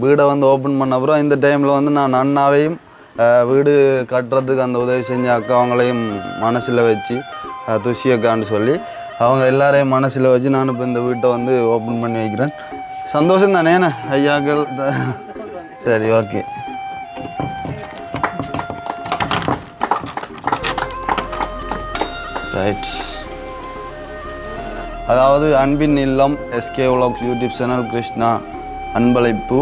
வீடை வந்து ஓப்பன் பண்ண அப்புறம் இந்த டைமில் வந்து நான் அண்ணாவையும் வீடு கட்டுறதுக்கு அந்த உதவி செஞ்ச அக்காவங்களையும் மனசில் வச்சு துஷி அக்கான்னு சொல்லி அவங்க எல்லாரையும் மனசில் வச்சு நான் இப்போ இந்த வீட்டை வந்து ஓப்பன் பண்ணி வைக்கிறேன். சந்தோஷம் தானேண்ணே ஐயாக்கள்? சரி, ஓகே. ரைட்ஸ். அதாவது Anbin Illam SK vlogs YouTube channel Krishna Anbazhaippu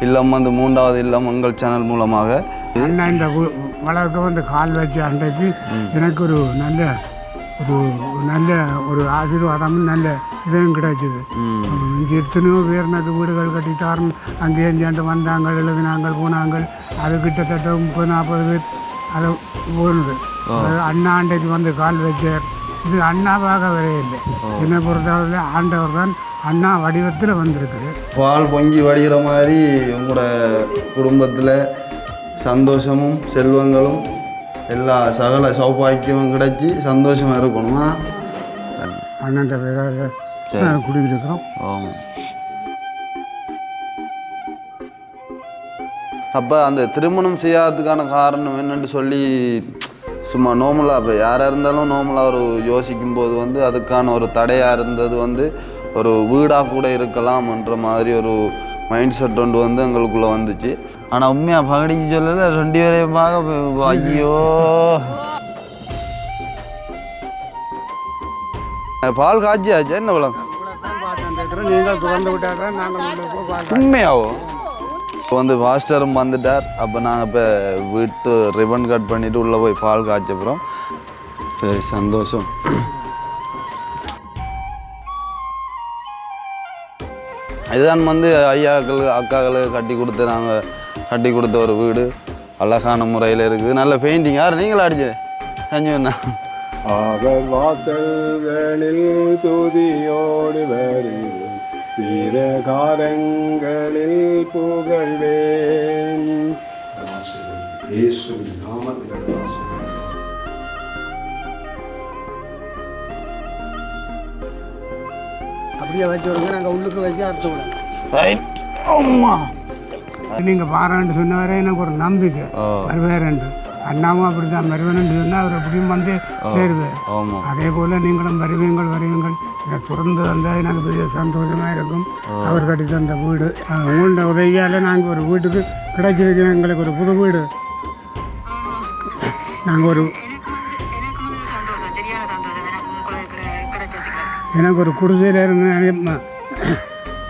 Illam வந்து 3வது இல்லம் உங்கள் சேனல் மூலமாக அண்ணா இந்த வளர்க்க வந்து கால் வச்சு அன்றைக்கு எனக்கு ஒரு நல்ல ஒரு ஆசீர்வாதமும் நல்ல இதுவும் கிடைச்சிது. இங்கே எத்தனையோ பேர் எனக்கு வீடுகள் கட்டிட்டாரும் அங்கே எஞ்சாண்டு வந்தாங்க, எழுதினாங்க, போனாங்க. அது கிட்டத்தட்ட 30-40 பேர் அதை போனது. அண்ணா அன்றைக்கு வந்து கால் வச்சார். இது அண்ணாவாக வரையில்லை, என்னை பொறுத்தவரையில் ஆண்டவர் தான் அண்ணா வடிவத்தில் வந்திருக்குது. பால் பொங்கி வடிகிற மாதிரி உங்களோட குடும்பத்தில் சந்தோஷமும் செல்வங்களும் எல்லா சகல சௌபாக்கியமும் கிடைச்சி சந்தோஷமாக இருக்கணுமா? அண்ணன் பேராக குடியிருக்கிறோம். ஆமாம். அப்போ அந்த திருமணம் செய்யாததுக்கான காரணம் என்னென்னு சொல்லி சும்மா நோமலாக இப்போ யாராக இருந்தாலும் நோமலாக ஒரு யோசிக்கும் போது வந்து அதுக்கான ஒரு தடையாக இருந்தது வந்து ஒரு வீடாக கூட இருக்கலாம்ன்ற மாதிரி ஒரு மைண்ட் செட் ஒன்று வந்து எங்களுக்குள்ளே வந்துச்சு. ஆனால் உண்மையாக பகடிக்கு சொல்லலை, 2 பேரையும் பார்க்க ஐயோ பால் காய்ச்சியாச்சு. என்ன விளம் நீங்கள் திறந்து விட்டால் தான் நாங்கள் உண்மையாகும். இப்போ வந்து பாஸ்டரும் வந்துட்டார். அப்போ நாங்கள் இப்போ வீட்டு ரிபன் கட் பண்ணிவிட்டு உள்ளே போய் பால் காய்ச்சப்புறம் சரி சந்தோஷம். இதுதான் வந்து ஐயாக்களுக்கு அக்காக்களுக்கு கட்டி கொடுத்த ஒரு வீடு. அழகான முறையில் இருக்குது. நல்ல பெயிண்டிங். யார் நீங்களும் அடிச்சது செஞ்சுண்ணா? அவர் வாசல்களில் துதியோடு வருவேன், வீரகாரங்களில் புகழ்வேன். அப்படியே வச்சு விடுங்க, நாங்கள் உள்ளுக்கு வச்சு அறுத்து விடுங்க. ரைட். அம்மா நீங்கள் பாராண்டு சொன்னவரே எனக்கு ஒரு நம்பிக்கை வருவேறண்டு. அண்ணாவும் அப்படி தான் வருவேன்னு சொன்னால் அவர் எப்படியும் வந்து சேருவார். அதே போல் நீங்களும் வருவீங்கள் இதை துறந்து வந்தால் எனக்கு பெரிய சந்தோஷமாக இருக்கும். அவர் கட்டி தந்த வீடு உங்களோட உதவியால் நாங்கள் ஒரு வீட்டுக்கு கிடைச்சிருக்கோம். எங்களுக்கு ஒரு புது வீடு. நாங்கள் எனக்கு ஒரு குடிசையில் இருந்த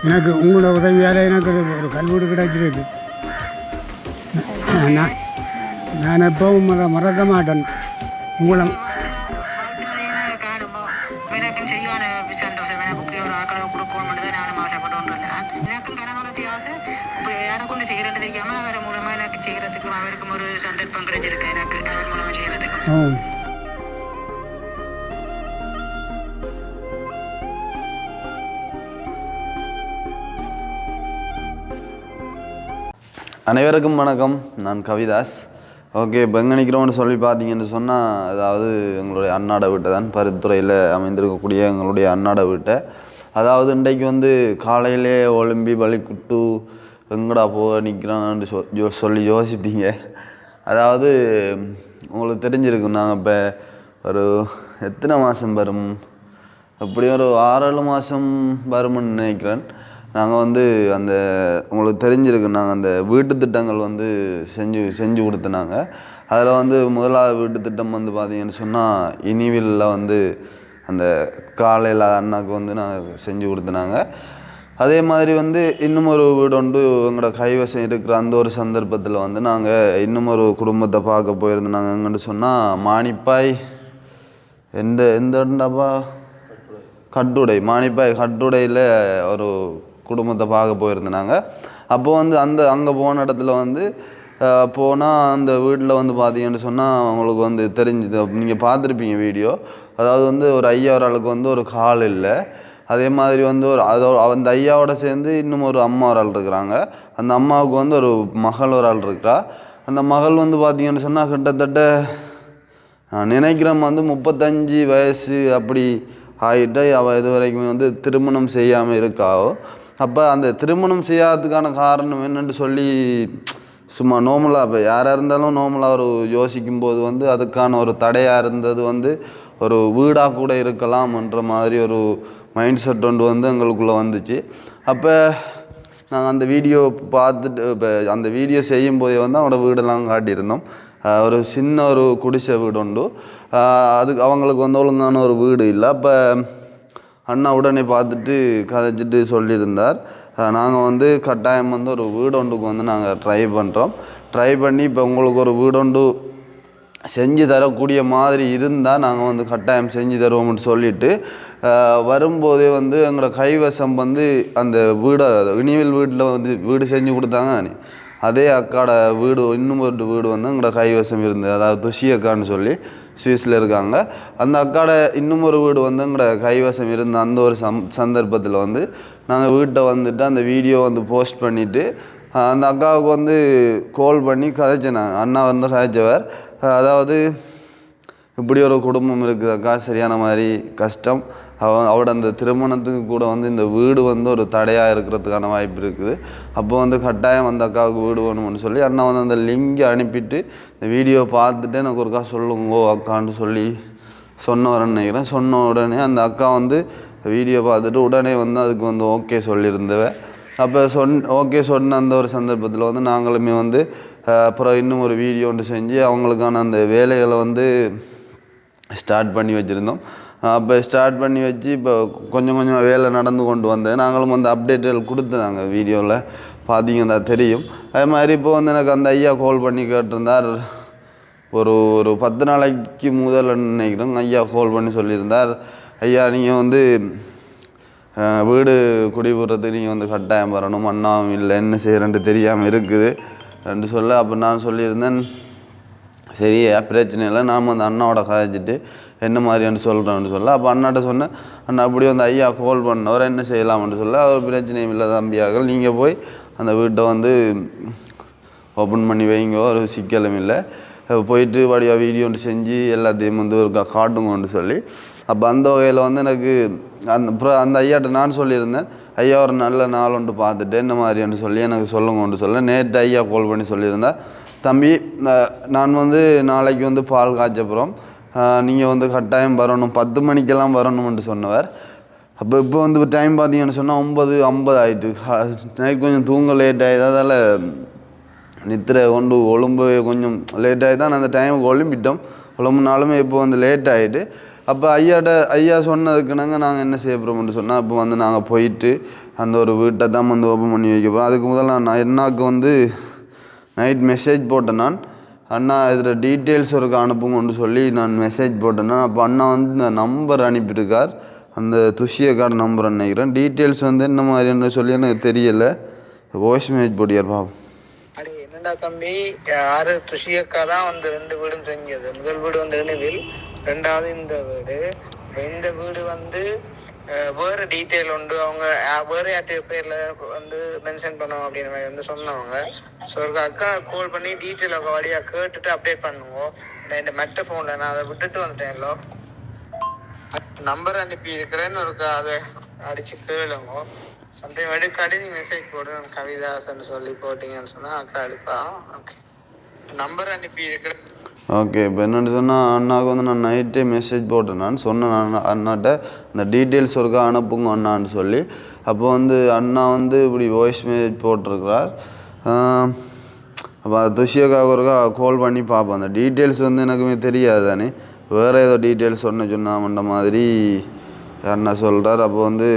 எனக்கு உங்களோட உதவியால் எனக்கு ஒரு கல்வீடு கிடைச்சிருக்கு. நான் எப்பவும் மறக்க மாட்டேன் உங்களை. அனைவருக்கும் வணக்கம். நான் கவிதாஸ். ஓகே, இப்போ எங்கே நிற்கிறோம்னு சொல்லி பார்த்தீங்கன்னு சொன்னால், அதாவது எங்களுடைய அன்னாட வீட்டை தான், பருத்துறையில் அமைந்திருக்கக்கூடிய எங்களுடைய அன்னாட வீட்டை. அதாவது இன்றைக்கு வந்து காலையிலே ஒலிம்பி பலிக்குட்டு எங்கடா போக நிற்கிறோன்னு சொல்லி யோசிப்பீங்க. அதாவது உங்களுக்கு தெரிஞ்சிருக்கும், நாங்கள் இப்போ ஒரு எத்தனை மாதம் வரும், எப்படியும் ஒரு 6-7 மாதம் வரும்னு நினைக்கிறேன். நாங்கள் வந்து அந்த உங்களுக்கு தெரிஞ்சிருக்கு, நாங்கள் அந்த வீட்டு திட்டங்கள் வந்து செஞ்சு கொடுத்தனாங்க. அதில் வந்து முதலாவது வீட்டு திட்டம் வந்து பார்த்திங்கன்னு சொன்னால் இனிவில்ல வந்து அந்த காலையில் அண்ணாக்கு வந்து நாங்கள் செஞ்சு கொடுத்தனாங்க. அதே மாதிரி வந்து இன்னும் ஒரு வீடு ஒன்று எங்களோட கைவசம் இருக்கிற அந்த ஒரு சந்தர்ப்பத்தில் வந்து நாங்கள் இன்னும் ஒரு குடும்பத்தை பார்க்க போயிருந்தோம். எங்கன்னு சொன்னால் மானிப்பாய் எந்த இடம்டாப்பா மானிப்பாய் கட்டுடையில் ஒரு குடும்பத்தை பார்க்க போயிருந்தாங்க. அப்போது வந்து அங்கே போன இடத்துல வந்து போனால் அந்த வீட்டில் வந்து பார்த்தீங்கன்னு சொன்னால் அவங்களுக்கு வந்து தெரிஞ்சுது, நீங்கள் பார்த்துருப்பீங்க வீடியோ. அதாவது வந்து ஒரு ஐயாவுக்கு வந்து ஒரு கால் இல்லை. அதே மாதிரி வந்து அந்த ஐயாவோட சேர்ந்து இன்னும் ஒரு அம்மா ஒரு ஆள் இருக்கிறாங்க. அந்த அம்மாவுக்கு வந்து ஒரு மகள் ஒரு ஆள் இருக்கிறா. அந்த மகள் வந்து பார்த்தீங்கன்னு சொன்னால் கிட்டத்தட்ட நான் நினைக்கிறேன் வந்து 35 வயசு அப்படி ஆகிட்டு அவள் இது வரைக்கும் வந்து திருமணம் செய்யாமல் இருக்காவோ. அப்போ அந்த திருமணம் செய்யாததுக்கான காரணம் என்னென்னு சொல்லி சும்மா நார்மலாக இப்போ யாராக இருந்தாலும் நார்மலாக ஒரு யோசிக்கும்போது வந்து அதுக்கான ஒரு தடையாக இருந்தது வந்து ஒரு வீடாக கூட இருக்கலாம்ன்ற மாதிரி ஒரு மைண்ட் செட் ஒன்று வந்து எங்களுக்குள்ளே வந்துச்சு. அப்போ நாங்கள் அந்த வீடியோ பார்த்துட்டு இப்போ அந்த வீடியோ செய்யும்போதே வந்து அவனோட வீடெல்லாம் காட்டியிருந்தோம். ஒரு சின்ன ஒரு குடிசை வீடு உண்டு. அதுக்கு அவங்களுக்கு வந்து ஒழுங்கான ஒரு வீடு இல்லை. அப்போ அண்ணா உடனே பார்த்துட்டு கதைச்சிட்டு சொல்லியிருந்தார், நாங்கள் வந்து கட்டாயம் வந்து ஒரு வீடு ஒன்றுக்கு வந்து நாங்கள் ட்ரை பண்ணுறோம். ட்ரை பண்ணி இப்போ உங்களுக்கு ஒரு வீடு ஒன்று செஞ்சு தரக்கூடிய மாதிரி இருந்தால் நாங்கள் வந்து கட்டாயம் செஞ்சு தருவோம்னு சொல்லிவிட்டு வரும்போதே வந்து எங்களோட கைவசம் வந்து அந்த வீடை இனிவில் வீட்டில் வந்து வீடு செஞ்சு கொடுத்தாங்க. அதே அக்காட வீடு இன்னும் ஒரு வீடு வந்து எங்களோட கைவசம் இருந்தது. அதாவது துஷி அக்கான்னு சொல்லி சுவிஸில் இருக்காங்க. அந்த அக்காட இன்னும் ஒரு வீடு வந்து எங்களோட கைவசம் இருந்த அந்த ஒரு சந்தர்ப்பத்தில் வந்து நாங்கள் வீட்டை வந்துட்டு அந்த வீடியோ வந்து போஸ்ட் பண்ணிவிட்டு அந்த அக்காவுக்கு வந்து கால் பண்ணி கதைச்சேன். அண்ணா வந்து கதைச்சவர், அதாவது இப்படி ஒரு குடும்பம் இருக்குது அக்கா, சரியான மாதிரி கஷ்டம், அவட அந்த திருமணத்துக்கு கூட வந்து இந்த வீடு வந்து ஒரு தடையாக இருக்கிறதுக்கான வாய்ப்பு இருக்குது. அப்போ வந்து கட்டாயம் அந்த அக்காவுக்கு வீடு வேணும்னு சொல்லி அண்ணா வந்து அந்த லிங்கை அனுப்பிட்டு இந்த வீடியோ பார்த்துட்டு எனக்கு ஒருக்கா சொல்லுங்கோ அக்கான்னு சொல்லி சொன்னவரன்னு நினைக்கிறேன். சொன்ன உடனே அந்த அக்கா வந்து வீடியோ பார்த்துட்டு உடனே வந்து அதுக்கு வந்து ஓகே சொல்லியிருந்தவ. அப்போ ஓகே சொன்ன அந்த ஒரு சந்தர்ப்பத்தில் வந்து நாங்களுமே வந்து அப்புறம் இன்னும் ஒரு வீடியோ ஒன்று செஞ்சு அவங்களுக்கான அந்த வேலைகளை வந்து ஸ்டார்ட் பண்ணி வச்சுருந்தோம். அப்போ ஸ்டார்ட் பண்ணி வச்சு இப்போ கொஞ்சம் கொஞ்சம் வேலை நடந்து கொண்டு வந்தேன். நாங்களும் வந்து அப்டேட்டுகள் கொடுத்துனாங்க வீடியோவில் பார்த்தீங்கன்னா தெரியும். அதே மாதிரி இப்போ வந்து எனக்கு அந்த ஐயா கால் பண்ணி கேட்டிருந்தார். ஒரு 10 நாளைக்கு முதல்ல நினைக்கிறேன் ஐயா கால் பண்ணி சொல்லியிருந்தார், ஐயா நீங்கள் வந்து வீடு குடிபுறத்துக்கு நீங்கள் வந்து கட்டாயம் வரணும், அண்ணாவும் இல்லை என்ன செய்கிறேன்ட்டு தெரியாமல் இருக்குது ரெண்டு சொல்ல. அப்போ நான் சொல்லியிருந்தேன், சரி பிரச்சனை இல்லை, நாம் வந்து அண்ணாவோட கதைச்சிட்டு என்ன மாதிரியான்னு சொல்கிறேன்னு சொல்ல. அப்போ அண்ணாட்ட சொன்னேன், அண்ணா அப்படி வந்து ஐயா கால் பண்ணவர் என்ன செய்யலாம்னு சொல்ல. அவர் பிரச்சனையும் இல்லை தம்பியாக, நீங்கள் போய் அந்த வீட்டை வந்து ஓப்பன் பண்ணி வைங்க, ஒரு சிக்கலும் இல்லை, போயிட்டு வடிவா வீடியோ ஒன்று செஞ்சு எல்லாத்தையும் வந்து ஒரு காட்டுங்கன்னு சொல்லி. அப்போ அந்த வகையில் வந்து எனக்கு அந்த ஐயாட்ட நான் சொல்லியிருந்தேன், ஐயா ஒரு நல்ல நாள் ஒன்று பார்த்துட்டு என்ன மாதிரின்னு சொல்லி எனக்கு சொல்லுங்கன்னு சொல்ல. நேற்று ஐயா கால் பண்ணி சொல்லியிருந்தேன், தம்பி நான் வந்து நாளைக்கு வந்து பால் காய்ச்சப்புறம் நீங்கள் வந்து கட்டாயம் வரணும், 10 மணிக்கெல்லாம் வரணும்னு சொன்னவர். அப்போ இப்போ வந்து டைம் பார்த்தீங்கன்னு சொன்னால் 9:50 ஆகிட்டு. நைட் கொஞ்சம் தூங்க லேட் ஆகிடுது, அதால் நித்திரை கொண்டு ஒழும்பவே கொஞ்சம் லேட் ஆகி தான் அந்த டைமுக்கு ஒழும்பிட்டோம். ஒழும்புனாலுமே இப்போ வந்து லேட் ஆகிட்டு. அப்போ ஐயா சொன்னதுக்குனாங்க நாங்கள் என்ன செய்ய போகிறோம்னு சொன்னால், அப்போ வந்து நாங்கள் போயிட்டு அந்த ஒரு வீட்டை தான் வந்து ஓப்பன் பண்ணி வைக்க போகிறோம். அதுக்கு முதல்ல நான் என்னாக்கு வந்து நைட் மெசேஜ் போட்டேன், நான் அண்ணா இதில் டீட்டெயில்ஸ் ஒருக்கு அனுப்புங்கன்னு சொல்லி நான் மெசேஜ் போட்டேன்னா. அப்போ அண்ணா வந்து இந்த நம்பர் அனுப்பியிருக்கார், அந்த துஷி அக்காட நம்பர் நினைக்கிறேன். டீட்டெயில்ஸ் வந்து என்ன மாதிரின்னு சொல்லி எனக்கு தெரியலை, வாய்ஸ் மெசேஜ் போட்டியார் பாவம். அடி என்னடா தம்பி, யாரு துஷி அக்கா தான் வந்து 2 வீடும் செஞ்சது. முதல் வீடு வந்து இணுவில், 2வது இந்த வீடு. இந்த வீடு வந்து வேறு டீட்டெயில் உண்டு, அவங்க வேறு யார்ட்டு பேரில் வந்து மென்ஷன் பண்ணுவோம் அப்படின்னு மாதிரி வந்து சொன்னவங்க. ஸோ ஒரு அக்கா கால் பண்ணி டீட்டெயில் அவங்க வழியாக கேட்டுட்டு அப்டேட் பண்ணுவோம். இந்த மெட்ட ஃபோனில் நான் அதை விட்டுட்டு வந்துட்டேன்லோ, நம்பர் அனுப்பி இருக்கிறேன்னு ஒரு அதை அடித்து கேளுங்க. சம்டைம் எடுக்காடி நீ மெசேஜ் போடு, கவிதாசன்னு சொல்லி போட்டிங்கன்னு சொன்னால் அக்கா எடுப்பா. ஓகே, நம்பர் அனுப்பி இருக்கிறேன். ஓகே, இப்போ என்னென்னு சொன்னால் அண்ணாவுக்கு வந்து நான் நைட்டே மெசேஜ் போட்டேன், நான் சொன்னேன் அண்ணாட்ட இந்த டீட்டெயில்ஸ் ஒருக்கா அனுப்புங்க அண்ணான்னு சொல்லி. அப்போ வந்து அண்ணா வந்து இப்படி வாய்ஸ் மெசேஜ் போட்டிருக்கிறார். அப்போ அது துஷியக்காக ஒருக்கா கால் பண்ணி பார்ப்போம். அந்த டீட்டெயில்ஸ் வந்து எனக்குமே தெரியாது தானே, வேறு ஏதோ டீட்டெயில்ஸ் சொன்னாமன்ற மாதிரி அண்ணா சொல்கிறார். அப்போ வந்து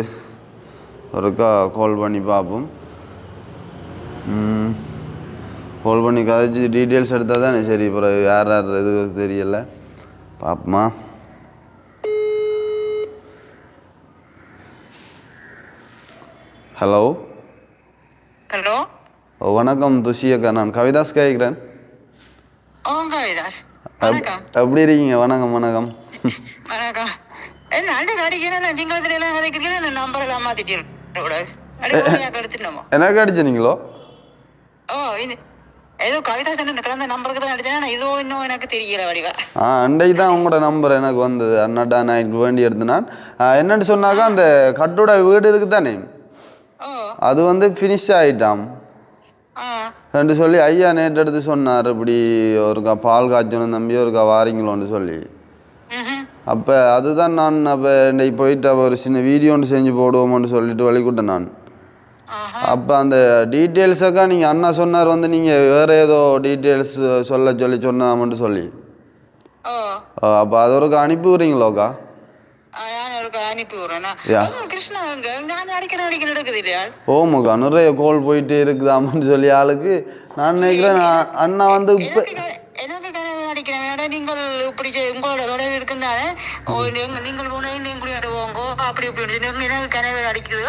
ஒருக்கா கால் பண்ணி பார்ப்போம். கால் பண்ணி கதைச்சி டீட்டெயில்ஸ் எடுத்தால் தானே சரி. அப்புறம் யார் இது தெரியலை, பார்ப்போமா. ஹலோ ஹலோ, வணக்கம் துஷி அக்கா, நான் கவிதாஸ் கேட்குறேன். கவிதாஸ், எப்படி இருக்கீங்க? வணக்கம் வணக்கம் வணக்கம். என்ன அண்டை கடிக்கணும் சிங்களத்துல எல்லாம் கதைக்கிறீங்க, நம்பர் எல்லாம் மாத்திட்டீங்க. எனக்கு அடிச்சீங்களோ? ஓ, இது ஏதோ கவிதாஸ் கடந்த நம்பருக்கு தான் அடிச்சேன், இதோ இன்னும் எனக்கு தெரியல வடிவா. அன்றைக்கு தான் உங்களோட நம்பர் எனக்கு வந்தது, அண்ணாட்டா நான் வேண்டி எடுத்து. நான் என்னென்னு சொன்னாக்கா அந்த கட்டோட வீடு இருக்குது தானே, ஓ அது வந்து ஃபினிஷ் ஆகிட்டாம் ஆ என்று சொல்லி ஐயா நேற்று எடுத்து சொன்னார், இப்படி ஒருக்கா பால் காய்ச்சணும் தம்பி ஒருக்கா வாரீங்களோன்னு சொல்லி. அப்போ அதுதான் நான் அப்போ இன்னைக்கு போயிட்டு அப்போ ஒரு சின்ன வீடியோ ஒன்று செஞ்சு போடுவோம்னு சொல்லிட்டு வழிவிட்டேன் நான். அப்போ அந்த டீட்டெயில்ஸாக்கா நீங்கள் அண்ணா சொன்னார் வந்து நீங்கள் வேறு ஏதோ டீட்டெயில்ஸ் சொன்னாமன்ட்டு சொல்லி. அப்போ அது ஒருக்கா அனுப்பி விட்றீங்களோக்கா? அனுப்பி விடுறேன் கிருஷ்ணா. நான் அடிக்கிறேன் எடுக்குது இல்லையா? ஓமாக்கா நிறைய கோல் போயிட்டு இருக்குதாமன்னு சொல்லி ஆளுக்கு நான் நினைக்கிறேன் அண்ணா வந்து இப்போ எனக்கு கனவு அடிக்கிறேன். நீங்கள் இப்படி உங்களோட தொலைவு இருக்குந்தானே நீங்கள் போங்க அப்படி இப்படி எனக்கு கனவு அடிக்குது.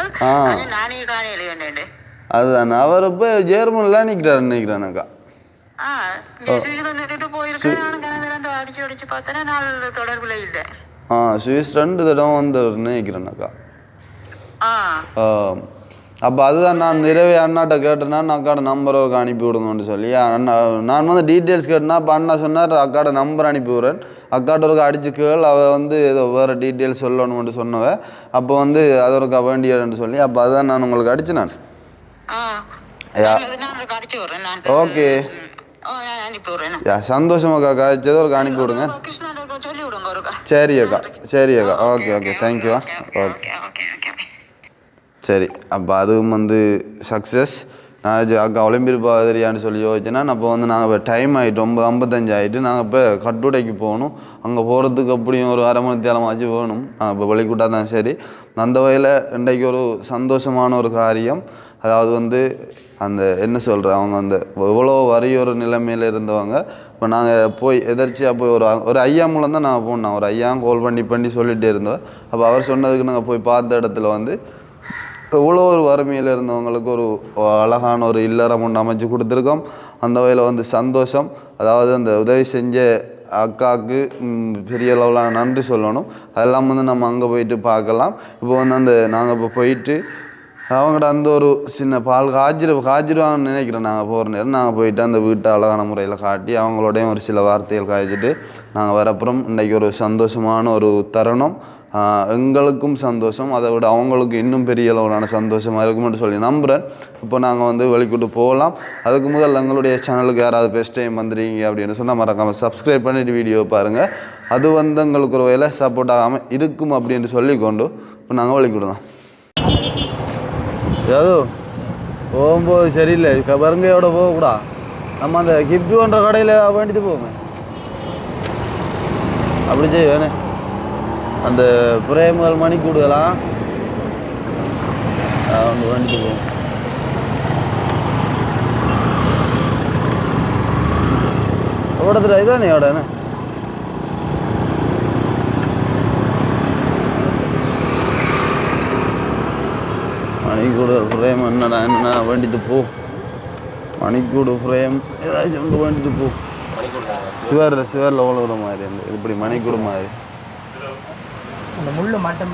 நானே காணையில் வேண்டேன். அதுதான் அவர் இப்போ ஜெர்மனில் நிற்கிறாருக்கா. போயிருக்கேன். நானும் கனவு அடிச்சு பார்த்தேன்னா நாள் தொடர்பில் இல்லை. சுவிஸ் 2 தடவை வந்து நினைக்கிறேன்னாக்கா. அப்போ அதுதான் நான் நிறைவே அண்ணாட்ட கேட்டேன்னா அக்காட நம்பர் ஒருக்கு அனுப்பி விடுங்கன்னு சொல்லி அண்ணா நான் வந்து டீட்டெயில்ஸ் கேட்டேன்னா அப்போ அண்ணா சொன்னார் அக்காட நம்பர் அனுப்பி விடுறேன், அக்காட்ட ஒருக்கா அடிச்சு கேள், அவள் வந்து ஏதோ வேறு டீட்டெயில்ஸ் சொல்லணும்னு சொன்னவ. அப்போ வந்து அது ஒருக்கா வேண்டியன்னு சொல்லி அப்போ அதுதான் நான் உங்களுக்கு அடிச்சு நான். ஓகே சந்தோஷமாக்கா காய்ச்சது ஒரு அனுப்பி விடுங்க. சரி அக்கா சரி அக்கா. Okay okay தேங்க்யூவா. ஓகே சரி. அப்போ அதுவும் வந்து சக்ஸஸ். நான் அக்கா ஒலிம்பிருப்பா தெரியான்னு சொல்லி யோசிச்சேன்னா அப்போ வந்து நாங்கள் இப்போ டைம் ஆகிட்டு 9:55 ஆகிட்டு நாங்கள் இப்போ கட்டுடைக்கு போகணும். அங்கே போகிறதுக்கு அப்படியும் ஒரு அரை மணி தேலமாச்சு வேணும். நாங்கள் இப்போ வழிக்கூட்டா தான். சரி அந்த வகையில் இன்றைக்கு ஒரு சந்தோஷமான ஒரு காரியம். அதாவது வந்து அந்த என்ன சொல்கிறேன் அவங்க அந்த எவ்வளோ வறியொரு நிலைமையில் இருந்தவங்க இப்போ நாங்கள் போய் எதர்ச்சியாக போய் ஒரு ஐயா மூலம் தான் நாங்கள் போனோம். ஒரு ஐயா கால் பண்ணி சொல்லிகிட்டே இருந்தோம். அப்போ அவர் சொன்னதுக்கு நாங்கள் போய் பார்த்த இடத்துல வந்து எவ்வளோ ஒரு வறுமையில் இருந்தவங்களுக்கு ஒரு அழகான ஒரு இல்லறம் ஒன்று அமைச்சு கொடுத்துருக்கோம். அந்த வகையில் வந்து சந்தோஷம். அதாவது அந்த உதவி செஞ்ச அக்காவுக்கு பெரிய அளவில் நன்றி சொல்லணும். அதெல்லாம் வந்து நம்ம அங்கே போயிட்டு பார்க்கலாம். இப்போ வந்து நாங்கள் இப்போ போயிட்டு அவங்கள்ட்ட அந்த ஒரு சின்ன பால் காய்ச்சிடுவாங்கன்னு நினைக்கிறேன். நாங்கள் போகிற நேரம் நாங்கள் போயிட்டு அந்த வீட்டை அழகான முறையில் காட்டி அவங்களோடையும் ஒரு சில வார்த்தைகள் காய்ச்சிட்டு நாங்கள் வரப்புறம் இன்றைக்கி ஒரு சந்தோஷமான ஒரு தருணம். எங்களுக்கும் சந்தோஷம், அதை விட அவங்களுக்கு இன்னும் பெரிய அளவிலான சந்தோஷமாக இருக்கும்னு சொல்லி நம்புகிறேன். இப்போ நாங்கள் வந்து வெளிக்கூட்டு போகலாம். அதுக்கு முதல்ல எங்களுடைய சேனலுக்கு யாராவது ஃபர்ஸ்ட் டைம் வந்துடுறீங்க அப்படின்னு சொன்னால் மறக்காமல் சப்ஸ்கிரைப் பண்ணிவிட்டு வீடியோ பாருங்கள். அது வந்து எங்களுக்கு ஒரு வேலை சப்போர்ட் ஆகாமல் இருக்கும் அப்படின்னு சொல்லிக்கொண்டு இப்போ நாங்கள் வெளிக்கூடலாம். ஏதோ போகும்போது சரியில்லை வருங்கையோட போகக்கூடா. நம்ம அந்த கிப்டுன்ற கடையில் வேண்டிட்டு போவோமே அப்படி செய்வேனே. அந்த பிரேம்கள் மணிக்கூடுகளாம் ஒன்று வேண்டிட்டு போவோம். ஓடத்துல இதானே ஓடனே மணிக்கூடு ஃப்ரேம் என்ன வேண்டிட்டு போ. மணிக்கூடு ஃப்ரேம் ஏதாச்சும் ஒன்று வேண்டிட்டு போ. சிவரில் உழவுற மாதிரி அந்த இப்படி மணிக்கூடு மாதிரி அந்த முள்ளு மட்டும்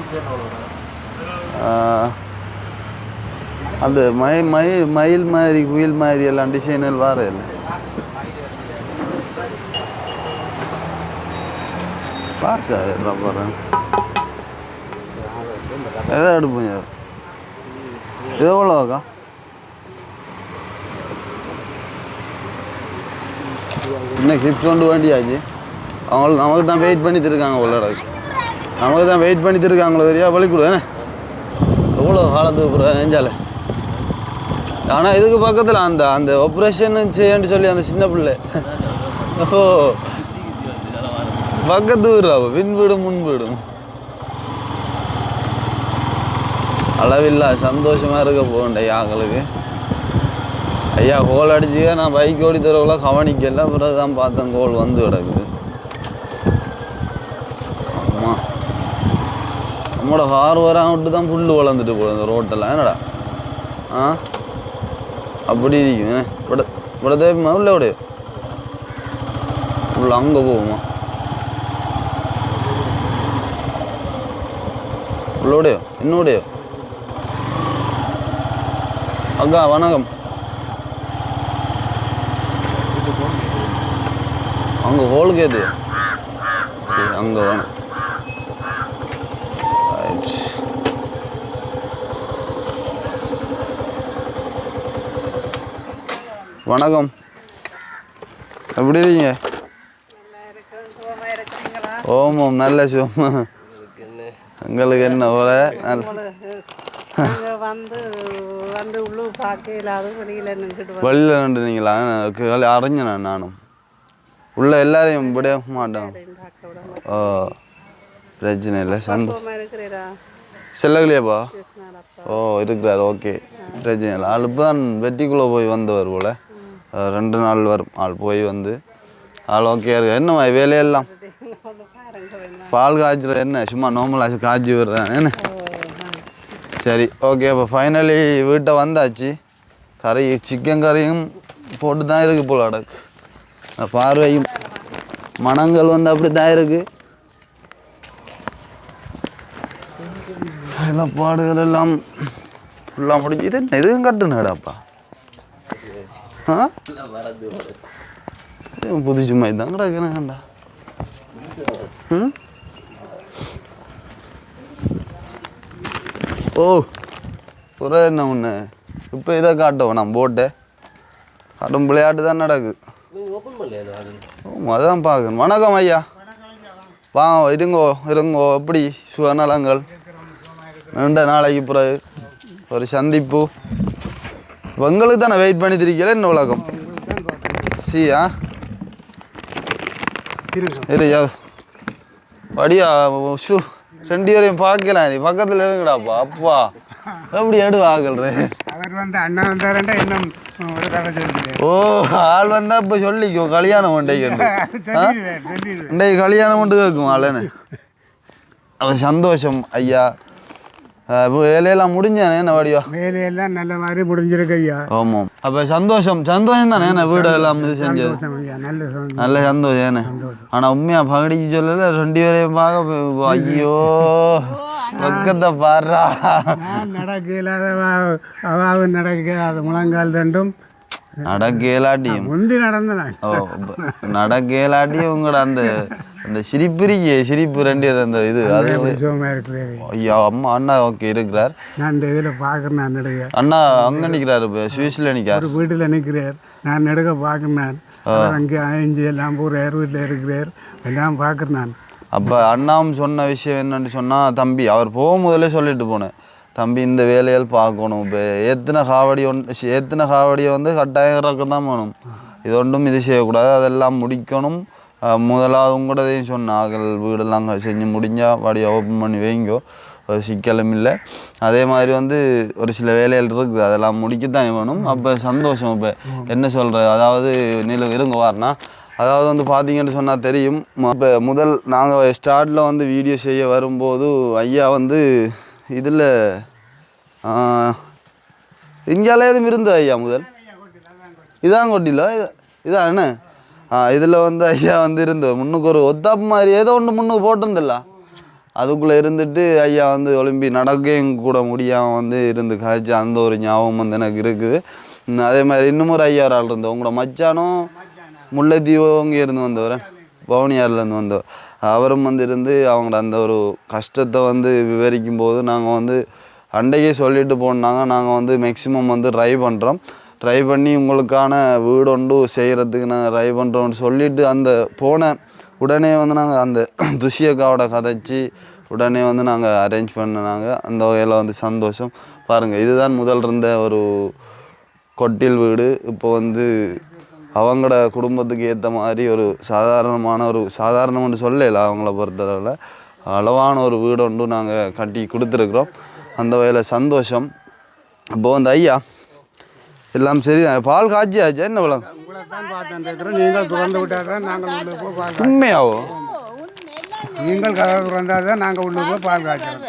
அந்த மயில் மாதிரி குயில் மாதிரி எல்லாம் டிசைனல் வார இல்லை. பாக்ஸா போகிறேன் எதோ எடுப்போம். இது எவ்வளோக்கா? இன்னும் கிஃப்ட் கொண்டு வேண்டியாச்சு. நமக்கு தான் வெயிட் பண்ணிட்டு இருக்காங்க. உள்ளடக்கு நமக்கு தான் வெயிட் பண்ணிட்டு இருக்காங்களோ தெரியா. பள்ளிக்கூட என்ன எவ்வளோ காலத்துக்கு நெஞ்சால. ஆனால் இதுக்கு பக்கத்தில் அந்த ஆப்ரேஷன் செய்யன்னு சொல்லி அந்த சின்ன பிள்ளை ஓ பக்கத்து வீடுறாவோ பின்பீடும் முன்பீடும் அளவில்லா சந்தோஷமாக இருக்க போகண்டே ஆங்களுக்கு. ஐயா கோல் அடிச்சு நான் பைக் ஓடி தரவுல கவனிக்கல. பிறகு தான் பார்த்தேன் கோல் வந்து கிடக்குது. ஆமாம் நம்மளோட கார் வரான் விட்டு தான் புல் வளர்ந்துட்டு போகுது இந்த ரோட்டெல்லாம். என்னடா அப்படி இருக்கும். இப்பட தேவைமா உள்ள விடையோ உள்ள அங்கே போகுமா உள்ளோடையோ இன்னோடையோ. அக்கா வணக்கம். அங்கே ஹோலுக்கு எது அங்கே வேணும். வணக்கம், எப்படி இருக்கீங்க? ஓமம் நல்ல சும்மா. எங்களுக்கு என்ன ஒரு வெளியில் நின்றுனீங்களா? அறிஞ்சேன் நானும் உள்ள எல்லாரையும் விட மாட்டேன். ஓ பிரச்சனை இல்லை, சந்தோஷம். செல்லகலையாப்பா? ஓ இருக்கிறார், ஓகே பிரச்சனை இல்லை. ஆள் இப்போ தான் வெட்டிக்குள்ளே போய் வந்தவர் போல், 2 நாள் வரும் ஆள் போய் வந்து. ஆள் ஓகே இருக்கு. என்ன வேலையெல்லாம் பால் காய்ச்சுற என்ன சும்மா நார்மலாக காய்ச்சி விடுறேன் என்ன? சரி ஓகே. அப்போ ஃபைனலி வீட்டை வந்தாச்சு. கறி சிக்கன் கறியும் போட்டு தான் இருக்குது போல அடக்கு. பார்வையும் மனங்கள் வந்து அப்படி தான் இருக்குது. எல்லாம் பாடுகள் எல்லாம் ஃபுல்லாக முடிஞ்சு. இது என்ன இதுவும் கட்டுனாடாப்பா? ஆ புதுசு மாதிரி தான் கிடக்குறேன்டா. ம் ஓ புற என்ன ஒன்று இப்போ இதை காட்டோம் நான் போட்டு கடும் விளையாட்டு தான் நடக்குது. அதான் பார்க்கணும். வணக்கம் ஐயா, வாங்க இருங்கோ இருங்கோ. எப்படி சுகநலங்கள்? நீண்ட நாளைக்கு பிறகு ஒரு சந்திப்பு. உங்களுக்கு தானே வெயிட் பண்ணி திரிக்கல என்ன உலகம்? சியா இருயா படியா ஷூ 2 பேரையும் பார்க்கலாம். நீ பக்கத்தில் இருங்கடாப்பா. அப்பா எப்படி எடு ஆகல்ற? அவர் வந்து அண்ணா வந்தாரண்டா இன்னும் ஒரு கதை சொல்லுங்க. ஓ ஆள் வந்தா இப்போ சொல்லிக்கோ கல்யாணம் உண்டைக்கு இன்றைக்கு கல்யாணம் கொண்டு கேட்கும் ஆளுன்னு. அவன் சந்தோஷம் ஐயா. வேலையெல்லாம் முடிஞ்சானே என்ன வடிவா? வேலையெல்லாம் நல்ல மாதிரி முடிஞ்சிருக்கு ஐயா. ஆமாம். அப்போ சந்தோஷம் சந்தோஷம் தானே என்ன வீடெல்லாம் இது செஞ்சது? நல்ல சந்தோஷம் ஏன்னு. ஆனால் உண்மையாக பகடிக்கு சொல்லலை 2 பேரையும் பார்க்க. ஐயோ பக்கத்தை பாடுறா. நடக்க இல்லாத அவாவும் நடக்காத முழங்கால் ரெண்டும் நடக்கலாட்டியும் முந்தி நடந்தேன். ஓ நடக்கலாட்டியும் உங்களோட அந்த அந்த சிரிப்பிரிக்கே சிரிப்பு 2 அந்த இது அது இருக்குது. ஐயா அம்மா அண்ணா ஓகே இருக்கிறார். நான் இந்த இதில் பார்க்குறேன். நான் நடுக அண்ணா அங்கே நிற்கிறாரு, இப்போ சுவிஸில் நிற்கிறார். ஒரு வீட்டில் நிற்கிறார். நான் நடுக பார்க்குறேன். அங்கே அஞ்சு எல்லாம் போகிறார், வீட்டில் இருக்கிறார், எல்லாம் பார்க்குறேன் நான். அப்போ அண்ணாவும் சொன்ன விஷயம் என்னன்னு சொன்னால், தம்பி அவர் போகும் முதலே சொல்லிட்டு போனேன், தம்பி இந்த வேலையால் பார்க்கணும். இப்போ ஏற்றின காவடியை வந்து கட்டாயம் இறக்க தான் வேணும். இது ஒன்றும் இது செய்யக்கூடாது, அதெல்லாம் முடிக்கணும். முதலாவது உங்களதையும் சொன்னார்கள், வீடெல்லாம் செஞ்சு முடிஞ்சால் வாடியை ஓப்பன் பண்ணி வைங்கோ, ஒரு சிக்கலும் இல்லை. அதே மாதிரி வந்து ஒரு சில வேலைகள் இருக்குது, அதெல்லாம் முடிக்கத்தான் வேணும். அப்போ சந்தோஷம். இப்போ என்ன சொல்கிற, அதாவது இருங்க வார்னா, அதாவது வந்து பார்த்தீங்கன்னு சொன்னால் தெரியும். இப்போ முதல் நாங்கள் ஸ்டார்ட்டில் வந்து வீடியோ செய்ய வரும்போது ஐயா வந்து இதில் இங்கேயால எதுவும் இருந்தது ஐயா முதல்? இதான் கொட்டில இதான் என்ன? இதில் வந்து ஐயா வந்து இருந்தது முன்னுக்கு ஒரு ஒத்தாப்பு மாதிரி ஏதோ ஒன்று முன்னுக்கு போட்டிருந்தில்ல, அதுக்குள்ளே இருந்துட்டு ஐயா வந்து ஒலிம்பி நடக்கையும் கூட முடியாமல் வந்து இருந்து காய்ச்சி அந்த ஒரு ஞாபகம் வந்து எனக்கு இருக்குது. அதே மாதிரி இன்னும் ஒரு ஐயா ஆள் இருந்தோம், உங்களோட மச்சானும் முல்லைத்தீவோ இங்கே இருந்து வந்தவர், பவுனியார்லேருந்து வந்தவர், அவரும் வந்து இருந்து அவங்களோட அந்த ஒரு கஷ்டத்தை வந்து விவரிக்கும் போது நாங்கள் வந்து அண்டையே சொல்லிட்டு போனாங்க. நாங்கள் வந்து மேக்ஸிமம் வந்து ட்ரை பண்ணி உங்களுக்கான வீடு ஒன்று செய்கிறதுக்கு நாங்கள் ட்ரை பண்ணுறோம்னு சொல்லிவிட்டு அந்த போன உடனே வந்து நாங்கள் அந்த துஷியக்காவோட கதைச்சி உடனே வந்து நாங்கள் அரேஞ்ச் பண்ணினாங்க. அந்த வகையில் வந்து சந்தோஷம். பாருங்கள், இதுதான் முதல் இருந்த ஒரு கொட்டில் வீடு. இப்போ வந்து அவங்களோட குடும்பத்துக்கு ஏற்ற மாதிரி ஒரு சாதாரணம்னு சொல்லல, அவங்கள பொறுத்தளவில் அளவான ஒரு வீடு ஒன்று நாங்கள் கட்டி கொடுத்துருக்குறோம். அந்த வகையில் சந்தோஷம். இப்போது வந்து ஐயா எல்லாம் சரி, பால் காய்ச்சியாச்சா என்ன விளங்க? நீங்கள் திறந்து விட்டால் தான் நாங்கள் உள்ளே போய் பால் காய்ச்சோம். உண்மையாகும். நீங்கள் கதை திறந்தால் தான் நாங்கள் உள்ளே போய் பால் காய்ச்சோம்.